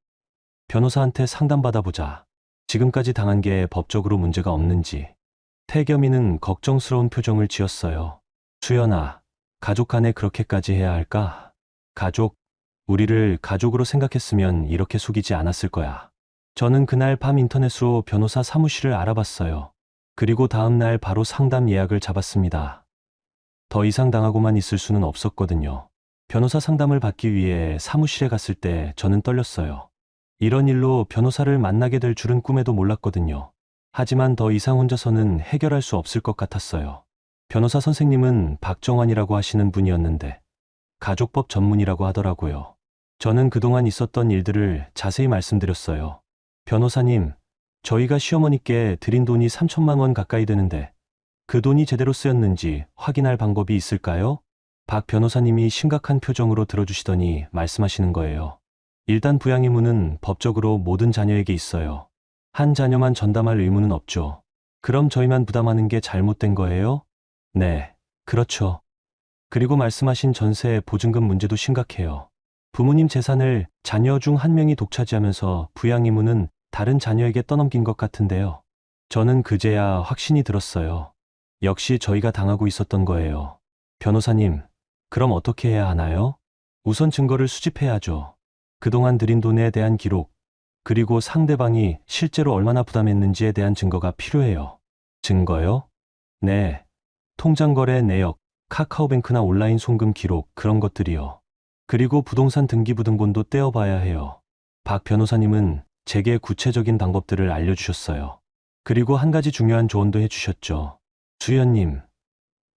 변호사한테 상담받아보자. 지금까지 당한 게 법적으로 문제가 없는지. 태겸이는 걱정스러운 표정을 지었어요. 수연아, 가족 간에 그렇게까지 해야 할까? 가족, 우리를 가족으로 생각했으면 이렇게 속이지 않았을 거야. 저는 그날 밤 인터넷으로 변호사 사무실을 알아봤어요. 그리고 다음 날 바로 상담 예약을 잡았습니다. 더 이상 당하고만 있을 수는 없었거든요. 변호사 상담을 받기 위해 사무실에 갔을 때 저는 떨렸어요. 이런 일로 변호사를 만나게 될 줄은 꿈에도 몰랐거든요. 하지만 더 이상 혼자서는 해결할 수 없을 것 같았어요. 변호사 선생님은 박정환이라고 하시는 분이었는데 가족법 전문이라고 하더라고요. 저는 그동안 있었던 일들을 자세히 말씀드렸어요. 변호사님, 저희가 시어머니께 드린 돈이 3천만 원 가까이 되는데 그 돈이 제대로 쓰였는지 확인할 방법이 있을까요? 박 변호사님이 심각한 표정으로 들어주시더니 말씀하시는 거예요. 일단 부양 의무는 법적으로 모든 자녀에게 있어요. 한 자녀만 전담할 의무는 없죠. 그럼 저희만 부담하는 게 잘못된 거예요? 네, 그렇죠. 그리고 말씀하신 전세 보증금 문제도 심각해요. 부모님 재산을 자녀 중 한 명이 독차지하면서 부양 의무는 다른 자녀에게 떠넘긴 것 같은데요. 저는 그제야 확신이 들었어요. 역시 저희가 당하고 있었던 거예요. 변호사님, 그럼 어떻게 해야 하나요? 우선 증거를 수집해야죠. 그동안 들인 돈에 대한 기록, 그리고 상대방이 실제로 얼마나 부담했는지에 대한 증거가 필요해요. 증거요? 네. 통장 거래 내역, 카카오뱅크나 온라인 송금 기록, 그런 것들이요. 그리고 부동산 등기부등본도 떼어봐야 해요. 박 변호사님은 제게 구체적인 방법들을 알려주셨어요. 그리고 한 가지 중요한 조언도 해주셨죠. 수연님,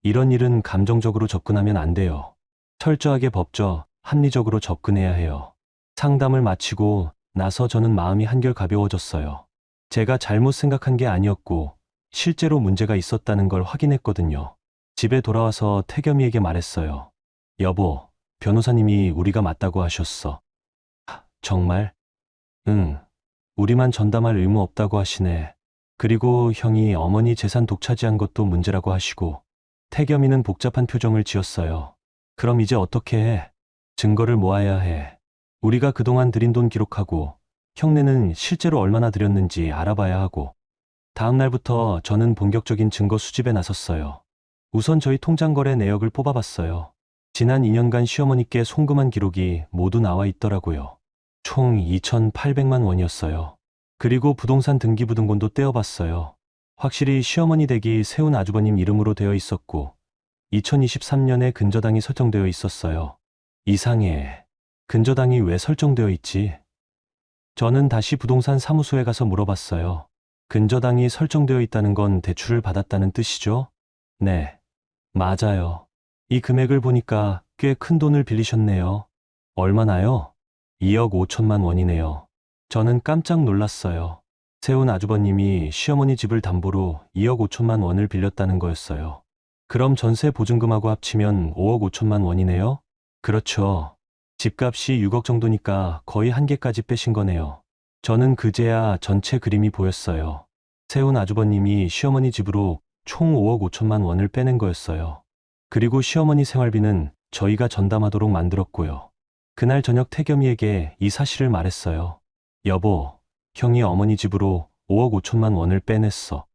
이런 일은 감정적으로 접근하면 안 돼요. 철저하게 법적, 합리적으로 접근해야 해요. 상담을 마치고 나서 저는 마음이 한결 가벼워졌어요. 제가 잘못 생각한 게 아니었고 실제로 문제가 있었다는 걸 확인했거든요. 집에 돌아와서 태겸이에게 말했어요. 여보, 변호사님이 우리가 맞다고 하셨어. 정말? 응. 우리만 전담할 의무 없다고 하시네. 그리고 형이 어머니 재산 독차지한 것도 문제라고 하시고. 태겸이는 복잡한 표정을 지었어요. 그럼 이제 어떻게 해? 증거를 모아야 해. 우리가 그동안 들인 돈 기록하고 형네는 실제로 얼마나 들였는지 알아봐야 하고. 다음 날부터 저는 본격적인 증거 수집에 나섰어요. 우선 저희 통장 거래 내역을 뽑아봤어요. 지난 2년간 시어머니께 송금한 기록이 모두 나와 있더라고요. 총 2,800만 원이었어요. 그리고 부동산 등기부등본도 떼어봤어요. 확실히 시어머니 댁이 세운 아주버님 이름으로 되어 있었고 2023년에 근저당이 설정되어 있었어요. 이상해. 근저당이 왜 설정되어 있지? 저는 다시 부동산 사무소에 가서 물어봤어요. 근저당이 설정되어 있다는 건 대출을 받았다는 뜻이죠? 네, 맞아요. 이 금액을 보니까 꽤 큰 돈을 빌리셨네요. 얼마나요? 2억 5천만 원이네요. 저는 깜짝 놀랐어요. 세운 아주버님이 시어머니 집을 담보로 2억 5천만 원을 빌렸다는 거였어요. 그럼 전세 보증금하고 합치면 5억 5천만 원이네요? 그렇죠. 집값이 6억 정도니까 거의 한 개까지 빼신 거네요. 저는 그제야 전체 그림이 보였어요. 세운 아주버님이 시어머니 집으로 총 5억 5천만 원을 빼낸 거였어요. 그리고 시어머니 생활비는 저희가 전담하도록 만들었고요. 그날 저녁 태겸이에게 이 사실을 말했어요. 여보, 형이 어머니 집으로 5억 5천만 원을 빼냈어.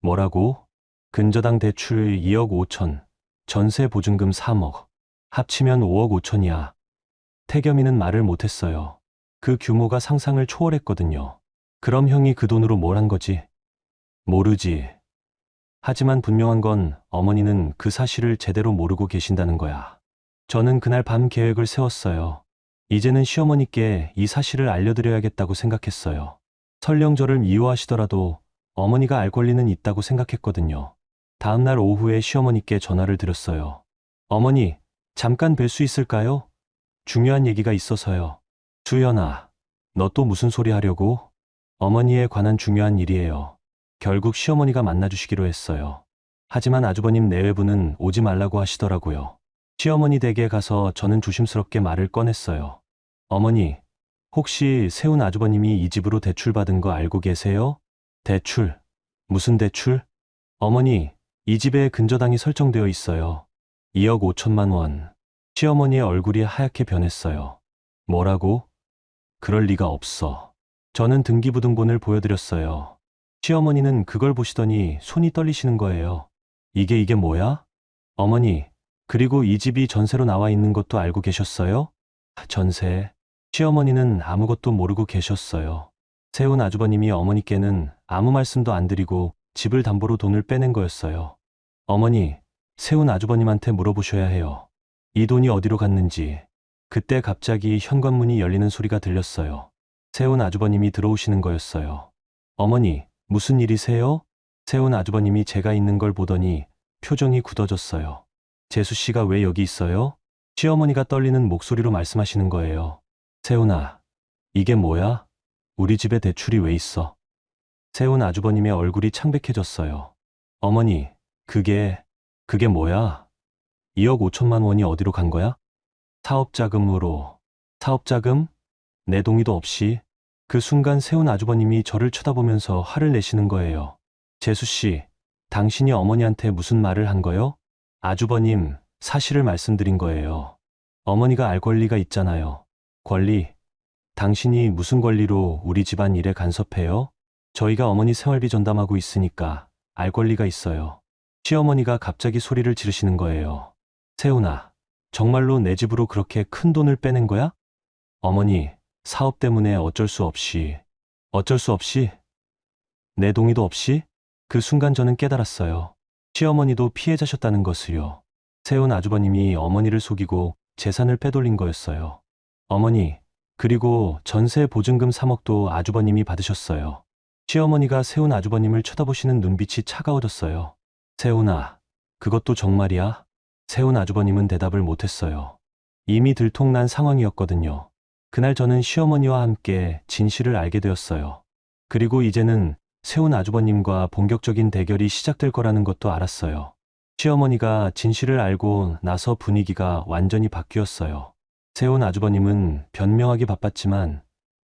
뭐라고? 근저당 대출 2억 5천, 전세 보증금 3억, 합치면 5억 5천이야. 태겸이는 말을 못했어요. 그 규모가 상상을 초월했거든요. 그럼 형이 그 돈으로 뭘 한 거지? 모르지. 하지만 분명한 건 어머니는 그 사실을 제대로 모르고 계신다는 거야. 저는 그날 밤 계획을 세웠어요. 이제는 시어머니께 이 사실을 알려드려야겠다고 생각했어요. 설령 저를 미워하시더라도 어머니가 알 권리는 있다고 생각했거든요. 다음 날 오후에 시어머니께 전화를 드렸어요. 어머니, 잠깐 뵐 수 있을까요? 중요한 얘기가 있어서요. 수연아, 너 또 무슨 소리 하려고? 어머니에 관한 중요한 일이에요. 결국 시어머니가 만나주시기로 했어요. 하지만 아주버님 내외부는 오지 말라고 하시더라고요. 시어머니 댁에 가서 저는 조심스럽게 말을 꺼냈어요. 어머니, 혹시 세운 아주버님이 이 집으로 대출받은 거 알고 계세요? 대출? 무슨 대출? 어머니, 이 집에 근저당이 설정되어 있어요. 2억 5천만 원. 시어머니의 얼굴이 하얗게 변했어요. 뭐라고? 그럴 리가 없어. 저는 등기부등본을 보여드렸어요. 시어머니는 그걸 보시더니 손이 떨리시는 거예요. 이게 뭐야? 어머니, 그리고 이 집이 전세로 나와 있는 것도 알고 계셨어요? 전세. 시어머니는 아무것도 모르고 계셨어요. 세운 아주버님이 어머니께는 아무 말씀도 안 드리고 집을 담보로 돈을 빼낸 거였어요. 어머니, 세운 아주버님한테 물어보셔야 해요. 이 돈이 어디로 갔는지. 그때 갑자기 현관문이 열리는 소리가 들렸어요. 세운 아주버님이 들어오시는 거였어요. 어머니, 무슨 일이세요? 세운 아주버님이 제가 있는 걸 보더니 표정이 굳어졌어요. 재수 씨가 왜 여기 있어요? 시어머니가 떨리는 목소리로 말씀하시는 거예요. 세훈아, 이게 뭐야? 우리 집에 대출이 왜 있어? 세훈 아주버님의 얼굴이 창백해졌어요. 어머니, 그게 뭐야? 2억 5천만 원이 어디로 간 거야? 사업자금으로. 사업자금? 내 동의도 없이. 그 순간 세훈 아주버님이 저를 쳐다보면서 화를 내시는 거예요. 재수 씨, 당신이 어머니한테 무슨 말을 한 거요? 아주버님, 사실을 말씀드린 거예요. 어머니가 알 권리가 있잖아요. 권리? 당신이 무슨 권리로 우리 집안 일에 간섭해요? 저희가 어머니 생활비 전담하고 있으니까 알 권리가 있어요. 시어머니가 갑자기 소리를 지르시는 거예요. 세훈아, 정말로 내 집으로 그렇게 큰 돈을 빼낸 거야? 어머니, 사업 때문에 어쩔 수 없이. 어쩔 수 없이? 내 동의도 없이? 그 순간 저는 깨달았어요. 시어머니도 피해자셨다는 것을요. 세훈 아주버님이 어머니를 속이고 재산을 빼돌린 거였어요. 어머니, 그리고 전세 보증금 3억도 아주버님이 받으셨어요. 시어머니가 세훈 아주버님을 쳐다보시는 눈빛이 차가워졌어요. 세훈아, 그것도 정말이야? 세훈 아주버님은 대답을 못했어요. 이미 들통난 상황이었거든요. 그날 저는 시어머니와 함께 진실을 알게 되었어요. 그리고 이제는 세훈 아주버님과 본격적인 대결이 시작될 거라는 것도 알았어요. 시어머니가 진실을 알고 나서 분위기가 완전히 바뀌었어요. 세훈 아주버님은 변명하기 바빴지만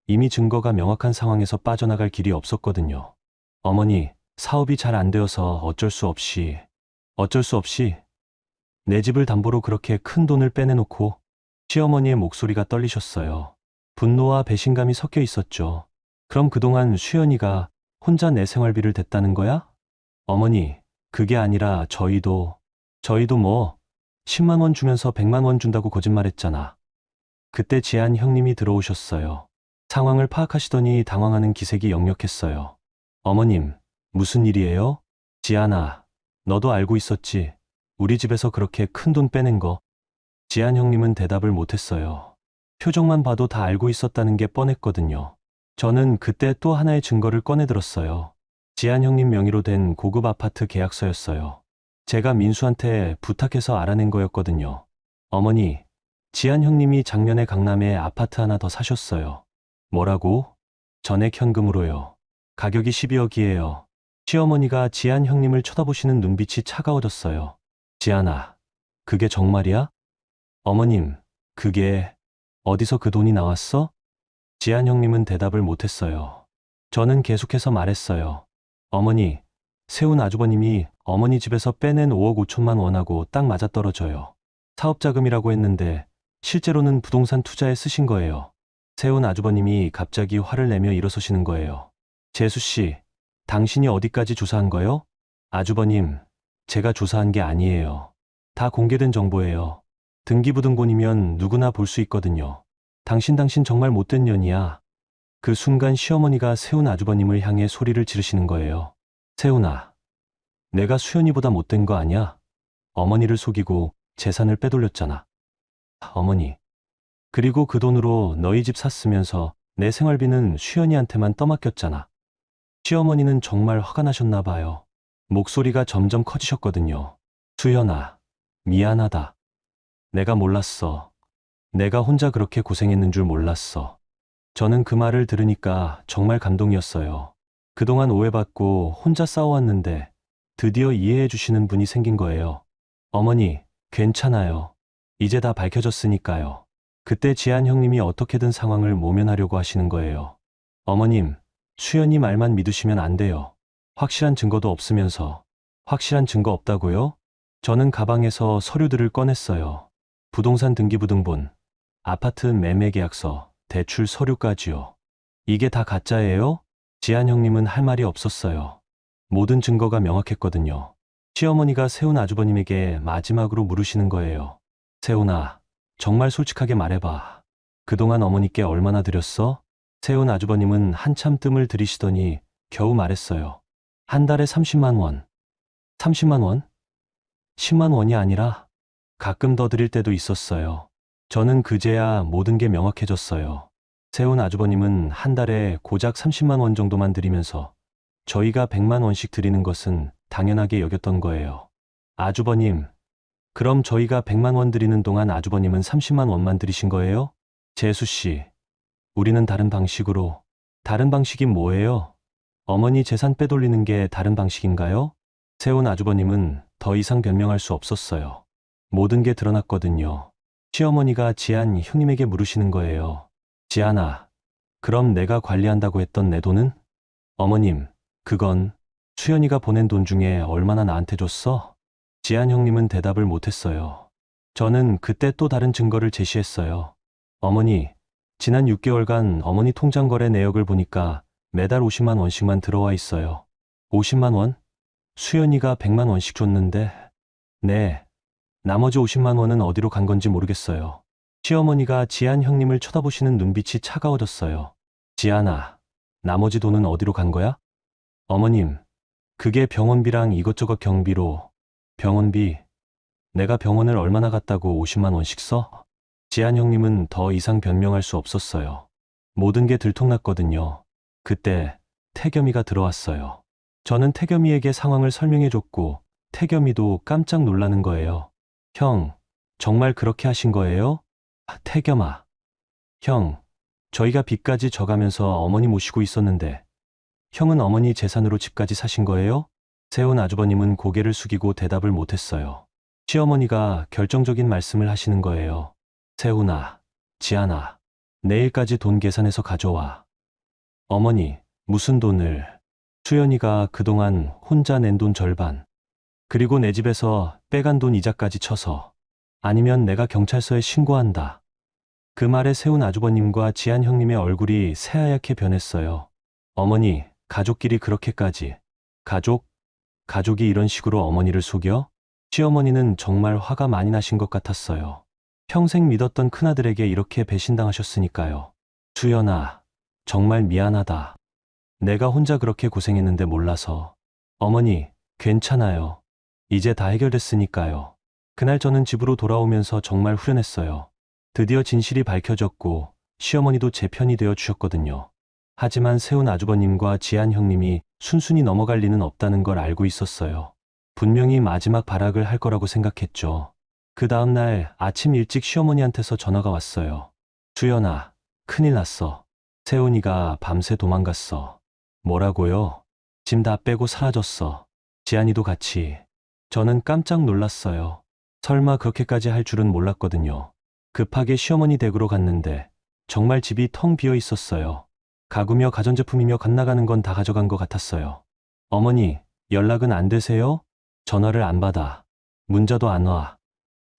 이미 증거가 명확한 상황에서 빠져나갈 길이 없었거든요. 어머니, 사업이 잘 안 되어서 어쩔 수 없이 내 집을 담보로 그렇게 큰 돈을 빼내놓고. 시어머니의 목소리가 떨리셨어요. 분노와 배신감이 섞여 있었죠. 그럼 그동안 수연이가 혼자 내 생활비를 댔다는 거야? 어머니, 그게 아니라 저희도 뭐 10만 원 주면서 100만 원 준다고 거짓말했잖아. 그때 지한 형님이 들어오셨어요. 상황을 파악하시더니 당황하는 기색이 역력했어요. 어머님, 무슨 일이에요? 지한아, 너도 알고 있었지? 우리 집에서 그렇게 큰 돈 빼낸 거. 지한 형님은 대답을 못했어요. 표정만 봐도 다 알고 있었다는 게 뻔했거든요. 저는 그때 또 하나의 증거를 꺼내들었어요. 지한 형님 명의로 된 고급 아파트 계약서였어요. 제가 민수한테 부탁해서 알아낸 거였거든요. 어머니, 지한 형님이 작년에 강남에 아파트 하나 더 사셨어요. 뭐라고? 전액 현금으로요. 가격이 12억이에요. 시어머니가 지한 형님을 쳐다보시는 눈빛이 차가워졌어요. 지한아, 그게 정말이야? 어머님, 그게 어디서 그 돈이 나왔어? 지한 형님은 대답을 못했어요. 저는 계속해서 말했어요. 어머니, 세훈 아주버님이 어머니 집에서 빼낸 5억 5천만 원하고 딱 맞아떨어져요. 사업자금이라고 했는데 실제로는 부동산 투자에 쓰신 거예요. 세훈 아주버님이 갑자기 화를 내며 일어서시는 거예요. 재수 씨, 당신이 어디까지 조사한 거요? 아주버님, 제가 조사한 게 아니에요. 다 공개된 정보예요. 등기부등본이면 누구나 볼 수 있거든요. 당신 정말 못된 년이야. 그 순간 시어머니가 세훈 아주버님을 향해 소리를 지르시는 거예요. 세훈아, 내가 수연이보다 못된 거 아냐? 어머니를 속이고 재산을 빼돌렸잖아. 어머니. 그리고 그 돈으로 너희 집 샀으면서 내 생활비는 수연이한테만 떠맡겼잖아. 시어머니는 정말 화가 나셨나 봐요. 목소리가 점점 커지셨거든요. 수연아, 미안하다. 내가 몰랐어. 내가 혼자 그렇게 고생했는 줄 몰랐어. 저는 그 말을 들으니까 정말 감동이었어요. 그동안 오해받고 혼자 싸워왔는데 드디어 이해해 주시는 분이 생긴 거예요. 어머니, 괜찮아요. 이제 다 밝혀졌으니까요. 그때 지한 형님이 어떻게든 상황을 모면하려고 하시는 거예요. 어머님, 수연이 말만 믿으시면 안 돼요. 확실한 증거도 없으면서. 확실한 증거 없다고요? 저는 가방에서 서류들을 꺼냈어요. 부동산 등기부등본, 아파트 매매계약서, 대출 서류까지요. 이게 다 가짜예요? 지한 형님은 할 말이 없었어요. 모든 증거가 명확했거든요. 시어머니가 세훈 아주버님에게 마지막으로 물으시는 거예요. 세훈아, 정말 솔직하게 말해봐. 그동안 어머니께 얼마나 드렸어? 세훈 아주버님은 한참 뜸을 들이시더니 겨우 말했어요. 한 달에 30만 원. 30만 원? 10만 원이 아니라 가끔 더 드릴 때도 있었어요. 저는 그제야 모든 게 명확해졌어요. 세훈 아주버님은 한 달에 고작 30만 원 정도만 드리면서 저희가 100만 원씩 드리는 것은 당연하게 여겼던 거예요. 아주버님, 그럼 저희가 100만 원 드리는 동안 아주버님은 30만 원만 드리신 거예요? 재수 씨, 우리는 다른 방식으로. 다른 방식이 뭐예요? 어머니 재산 빼돌리는 게 다른 방식인가요? 세훈 아주버님은 더 이상 변명할 수 없었어요. 모든 게 드러났거든요. 시어머니가 지한 형님에게 물으시는 거예요. 지한아, 그럼 내가 관리한다고 했던 내 돈은? 어머님, 그건 수연이가 보낸 돈 중에 얼마나 나한테 줬어? 지한 형님은 대답을 못했어요. 저는 그때 또 다른 증거를 제시했어요. 어머니, 지난 6개월간 어머니 통장 거래 내역을 보니까 매달 50만 원씩만 들어와 있어요. 50만 원? 수연이가 100만 원씩 줬는데. 네, 나머지 50만 원은 어디로 간 건지 모르겠어요. 시어머니가 지한 형님을 쳐다보시는 눈빛이 차가워졌어요. 지한아, 나머지 돈은 어디로 간 거야? 어머님, 그게 병원비랑 이것저것 경비로. 병원비? 내가 병원을 얼마나 갔다고 50만 원씩 써? 지한 형님은 더 이상 변명할 수 없었어요. 모든 게 들통났거든요. 그때 태겸이가 들어왔어요. 저는 태겸이에게 상황을 설명해줬고 태겸이도 깜짝 놀라는 거예요. 형, 정말 그렇게 하신 거예요? 태겸아. 형, 저희가 빚까지 져가면서 어머니 모시고 있었는데 형은 어머니 재산으로 집까지 사신 거예요? 세훈 아주버님은 고개를 숙이고 대답을 못했어요. 시어머니가 결정적인 말씀을 하시는 거예요. 세훈아, 지안아, 내일까지 돈 계산해서 가져와. 어머니, 무슨 돈을? 수연이가 그동안 혼자 낸 돈 절반. 그리고 내 집에서 빼간 돈 이자까지 쳐서. 아니면 내가 경찰서에 신고한다. 그 말에 세훈 아주버님과 지한 형님의 얼굴이 새하얗게 변했어요. 어머니, 가족끼리 그렇게까지. 가족이 이런 식으로 어머니를 속여? 시어머니는 정말 화가 많이 나신 것 같았어요. 평생 믿었던 큰아들에게 이렇게 배신당하셨으니까요. 수연아, 정말 미안하다. 내가 혼자 그렇게 고생했는데 몰라서. 어머니, 괜찮아요. 이제 다 해결됐으니까요. 그날 저는 집으로 돌아오면서 정말 후련했어요. 드디어 진실이 밝혀졌고 시어머니도 제 편이 되어 주셨거든요. 하지만 세훈 아주버님과 지한 형님이 순순히 넘어갈 리는 없다는 걸 알고 있었어요. 분명히 마지막 발악을 할 거라고 생각했죠. 그 다음날 아침 일찍 시어머니한테서 전화가 왔어요. 수연아, 큰일 났어. 세훈이가 밤새 도망갔어. 뭐라고요? 짐 다 빼고 사라졌어. 지한이도 같이. 저는 깜짝 놀랐어요. 설마 그렇게까지 할 줄은 몰랐거든요. 급하게 시어머니 댁으로 갔는데 정말 집이 텅 비어 있었어요. 가구며 가전제품이며 갓나가는 건 다 가져간 것 같았어요. 어머니, 연락은 안 되세요? 전화를 안 받아. 문자도 안 와.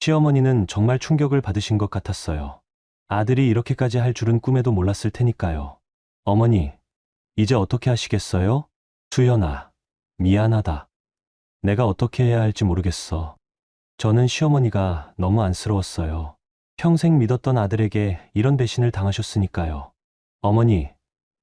시어머니는 정말 충격을 받으신 것 같았어요. 아들이 이렇게까지 할 줄은 꿈에도 몰랐을 테니까요. 어머니, 이제 어떻게 하시겠어요? 수연아, 미안하다. 내가 어떻게 해야 할지 모르겠어. 저는 시어머니가 너무 안쓰러웠어요. 평생 믿었던 아들에게 이런 배신을 당하셨으니까요. 어머니,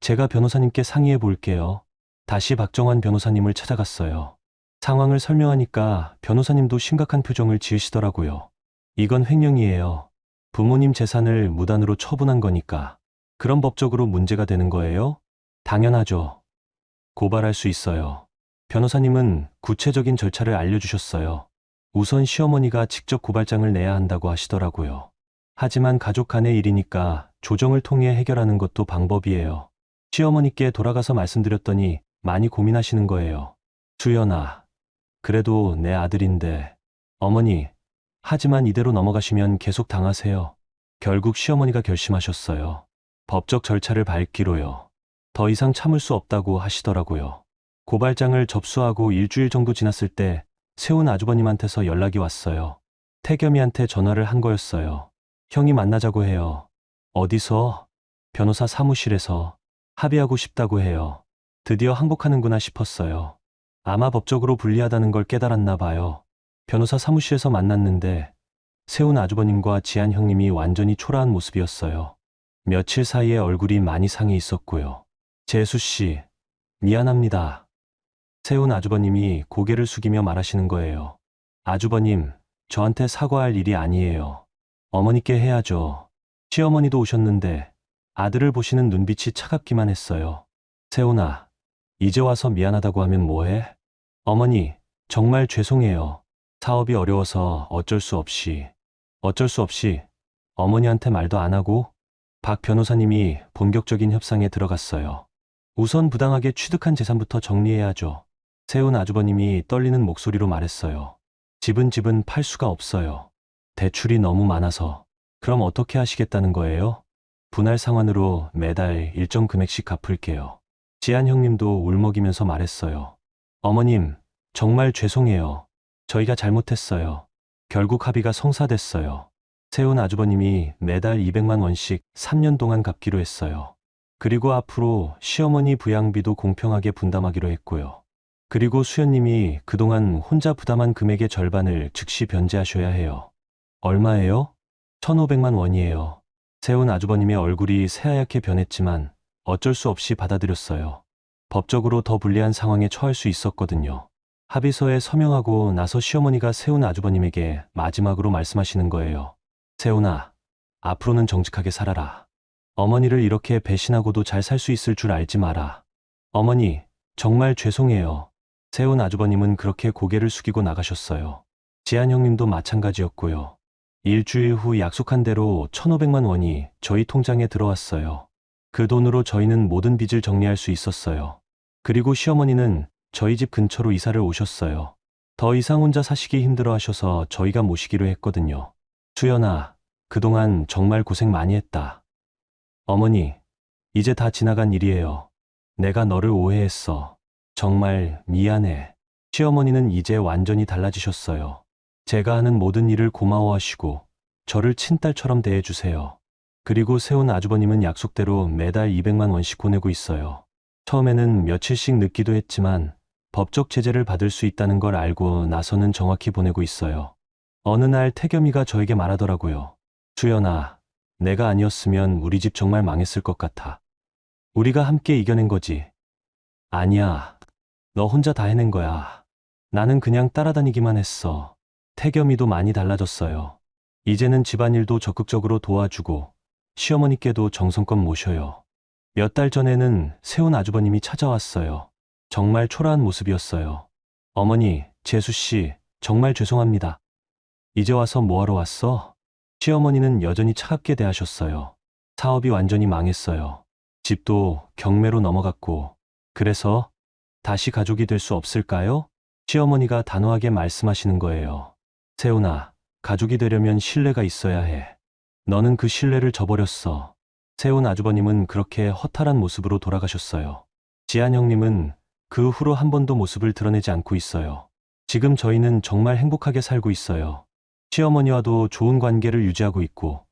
제가 변호사님께 상의해 볼게요. 다시 박정환 변호사님을 찾아갔어요. 상황을 설명하니까 변호사님도 심각한 표정을 지으시더라고요. 이건 횡령이에요. 부모님 재산을 무단으로 처분한 거니까. 그럼 법적으로 문제가 되는 거예요? 당연하죠. 고발할 수 있어요. 변호사님은 구체적인 절차를 알려주셨어요. 우선 시어머니가 직접 고발장을 내야 한다고 하시더라고요. 하지만 가족 간의 일이니까 조정을 통해 해결하는 것도 방법이에요. 시어머니께 돌아가서 말씀드렸더니 많이 고민하시는 거예요. 수연아, 그래도 내 아들인데. 어머니, 하지만 이대로 넘어가시면 계속 당하세요. 결국 시어머니가 결심하셨어요. 법적 절차를 밟기로요. 더 이상 참을 수 없다고 하시더라고요. 고발장을 접수하고 일주일 정도 지났을 때 세훈 아주버님한테서 연락이 왔어요. 태겸이한테 전화를 한 거였어요. 형이 만나자고 해요. 어디서? 변호사 사무실에서. 합의하고 싶다고 해요. 드디어 항복하는구나 싶었어요. 아마 법적으로 불리하다는 걸 깨달았나 봐요. 변호사 사무실에서 만났는데 세훈 아주버님과 지한 형님이 완전히 초라한 모습이었어요. 며칠 사이에 얼굴이 많이 상해 있었고요. 재수 씨, 미안합니다. 세훈 아주버님이 고개를 숙이며 말하시는 거예요. 아주버님, 저한테 사과할 일이 아니에요. 어머니께 해야죠. 시어머니도 오셨는데 아들을 보시는 눈빛이 차갑기만 했어요. 세훈아, 이제 와서 미안하다고 하면 뭐해? 어머니, 정말 죄송해요. 사업이 어려워서 어쩔 수 없이. 어머니한테 말도 안 하고 박 변호사님이 본격적인 협상에 들어갔어요. 우선 부당하게 취득한 재산부터 정리해야죠. 세훈 아주버님이 떨리는 목소리로 말했어요. 집은 팔 수가 없어요. 대출이 너무 많아서. 그럼 어떻게 하시겠다는 거예요? 분할 상환으로 매달 일정 금액씩 갚을게요. 지한 형님도 울먹이면서 말했어요. 어머님, 정말 죄송해요. 저희가 잘못했어요. 결국 합의가 성사됐어요. 세훈 아주버님이 매달 200만 원씩 3년 동안 갚기로 했어요. 그리고 앞으로 시어머니 부양비도 공평하게 분담하기로 했고요. 그리고 수연님이 그동안 혼자 부담한 금액의 절반을 즉시 변제하셔야 해요. 얼마예요? 1,500만 원이에요. 세훈 아주버님의 얼굴이 새하얗게 변했지만 어쩔 수 없이 받아들였어요. 법적으로 더 불리한 상황에 처할 수 있었거든요. 합의서에 서명하고 나서 시어머니가 세훈 아주버님에게 마지막으로 말씀하시는 거예요. 세훈아, 앞으로는 정직하게 살아라. 어머니를 이렇게 배신하고도 잘 살 수 있을 줄 알지 마라. 어머니, 정말 죄송해요. 세훈 아주버님은 그렇게 고개를 숙이고 나가셨어요. 지한 형님도 마찬가지였고요. 일주일 후 약속한 대로 1,500만 원이 저희 통장에 들어왔어요. 그 돈으로 저희는 모든 빚을 정리할 수 있었어요. 그리고 시어머니는 저희 집 근처로 이사를 오셨어요. 더 이상 혼자 사시기 힘들어 하셔서 저희가 모시기로 했거든요. 수연아, 그동안 정말 고생 많이 했다. 어머니, 이제 다 지나간 일이에요. 내가 너를 오해했어. 정말 미안해. 시어머니는 이제 완전히 달라지셨어요. 제가 하는 모든 일을 고마워하시고 저를 친딸처럼 대해주세요. 그리고 세훈 아주버님은 약속대로 매달 200만 원씩 보내고 있어요. 처음에는 며칠씩 늦기도 했지만 법적 제재를 받을 수 있다는 걸 알고 나서는 정확히 보내고 있어요. 어느 날 태겸이가 저에게 말하더라고요. 수연아, 내가 아니었으면 우리 집 정말 망했을 것 같아. 우리가 함께 이겨낸 거지. 아니야. 너 혼자 다 해낸 거야. 나는 그냥 따라다니기만 했어. 태겸이도 많이 달라졌어요. 이제는 집안일도 적극적으로 도와주고 시어머니께도 정성껏 모셔요. 몇 달 전에는 세훈 아주버님이 찾아왔어요. 정말 초라한 모습이었어요. 어머니, 재수씨, 정말 죄송합니다. 이제 와서 뭐하러 왔어? 시어머니는 여전히 차갑게 대하셨어요. 사업이 완전히 망했어요. 집도 경매로 넘어갔고, 그래서 다시 가족이 될 수 없을까요? 시어머니가 단호하게 말씀하시는 거예요. 세훈아, 가족이 되려면 신뢰가 있어야 해. 너는 그 신뢰를 저버렸어. 세훈 아주버님은 그렇게 허탈한 모습으로 돌아가셨어요. 지한 형님은 그 후로 한 번도 모습을 드러내지 않고 있어요. 지금 저희는 정말 행복하게 살고 있어요. 시어머니와도 좋은 관계를 유지하고 있고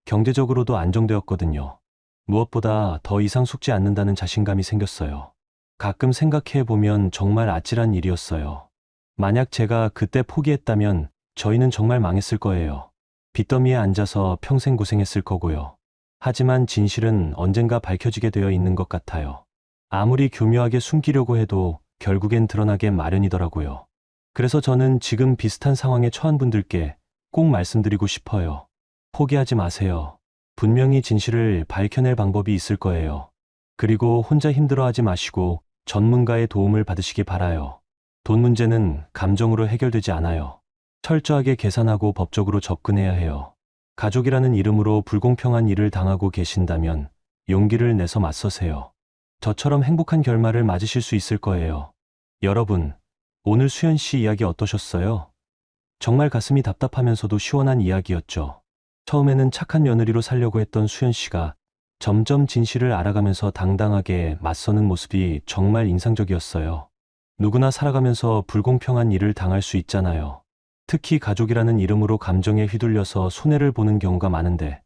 경제적으로도 안정되었거든요. 무엇보다 더 이상 속지 않는다는 자신감이 생겼어요. 가끔 생각해보면 정말 아찔한 일이었어요. 만약 제가 그때 포기했다면 저희는 정말 망했을 거예요. 빚더미에 앉아서 평생 고생했을 거고요. 하지만 진실은 언젠가 밝혀지게 되어 있는 것 같아요. 아무리 교묘하게 숨기려고 해도 결국엔 드러나게 마련이더라고요. 그래서 저는 지금 비슷한 상황에 처한 분들께 꼭 말씀드리고 싶어요. 포기하지 마세요. 분명히 진실을 밝혀낼 방법이 있을 거예요. 그리고 혼자 힘들어하지 마시고 전문가의 도움을 받으시기 바라요. 돈 문제는 감정으로 해결되지 않아요. 철저하게 계산하고 법적으로 접근해야 해요. 가족이라는 이름으로 불공평한 일을 당하고 계신다면 용기를 내서 맞서세요. 저처럼 행복한 결말을 맞으실 수 있을 거예요. 여러분, 오늘 수연 씨 이야기 어떠셨어요? 정말 가슴이 답답하면서도 시원한 이야기였죠. 처음에는 착한 며느리로 살려고 했던 수연 씨가 점점 진실을 알아가면서 당당하게 맞서는 모습이 정말 인상적이었어요. 누구나 살아가면서 불공평한 일을 당할 수 있잖아요. 특히 가족이라는 이름으로 감정에 휘둘려서 손해를 보는 경우가 많은데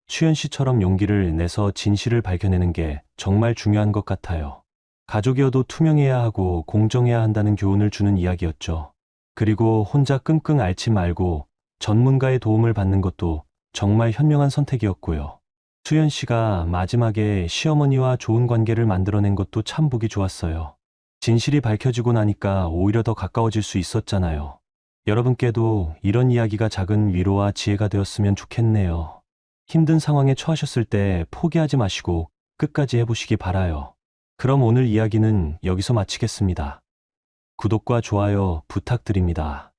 수연 씨처럼 용기를 내서 진실을 밝혀내는 게 정말 중요한 것 같아요. 가족이어도 투명해야 하고 공정해야 한다는 교훈을 주는 이야기였죠. 그리고 혼자 끙끙 앓지 말고 전문가의 도움을 받는 것도 정말 현명한 선택이었고요. 수연 씨가 마지막에 시어머니와 좋은 관계를 만들어낸 것도 참 보기 좋았어요. 진실이 밝혀지고 나니까 오히려 더 가까워질 수 있었잖아요. 여러분께도 이런 이야기가 작은 위로와 지혜가 되었으면 좋겠네요. 힘든 상황에 처하셨을 때 포기하지 마시고 끝까지 해보시기 바라요. 그럼 오늘 이야기는 여기서 마치겠습니다. 구독과 좋아요 부탁드립니다.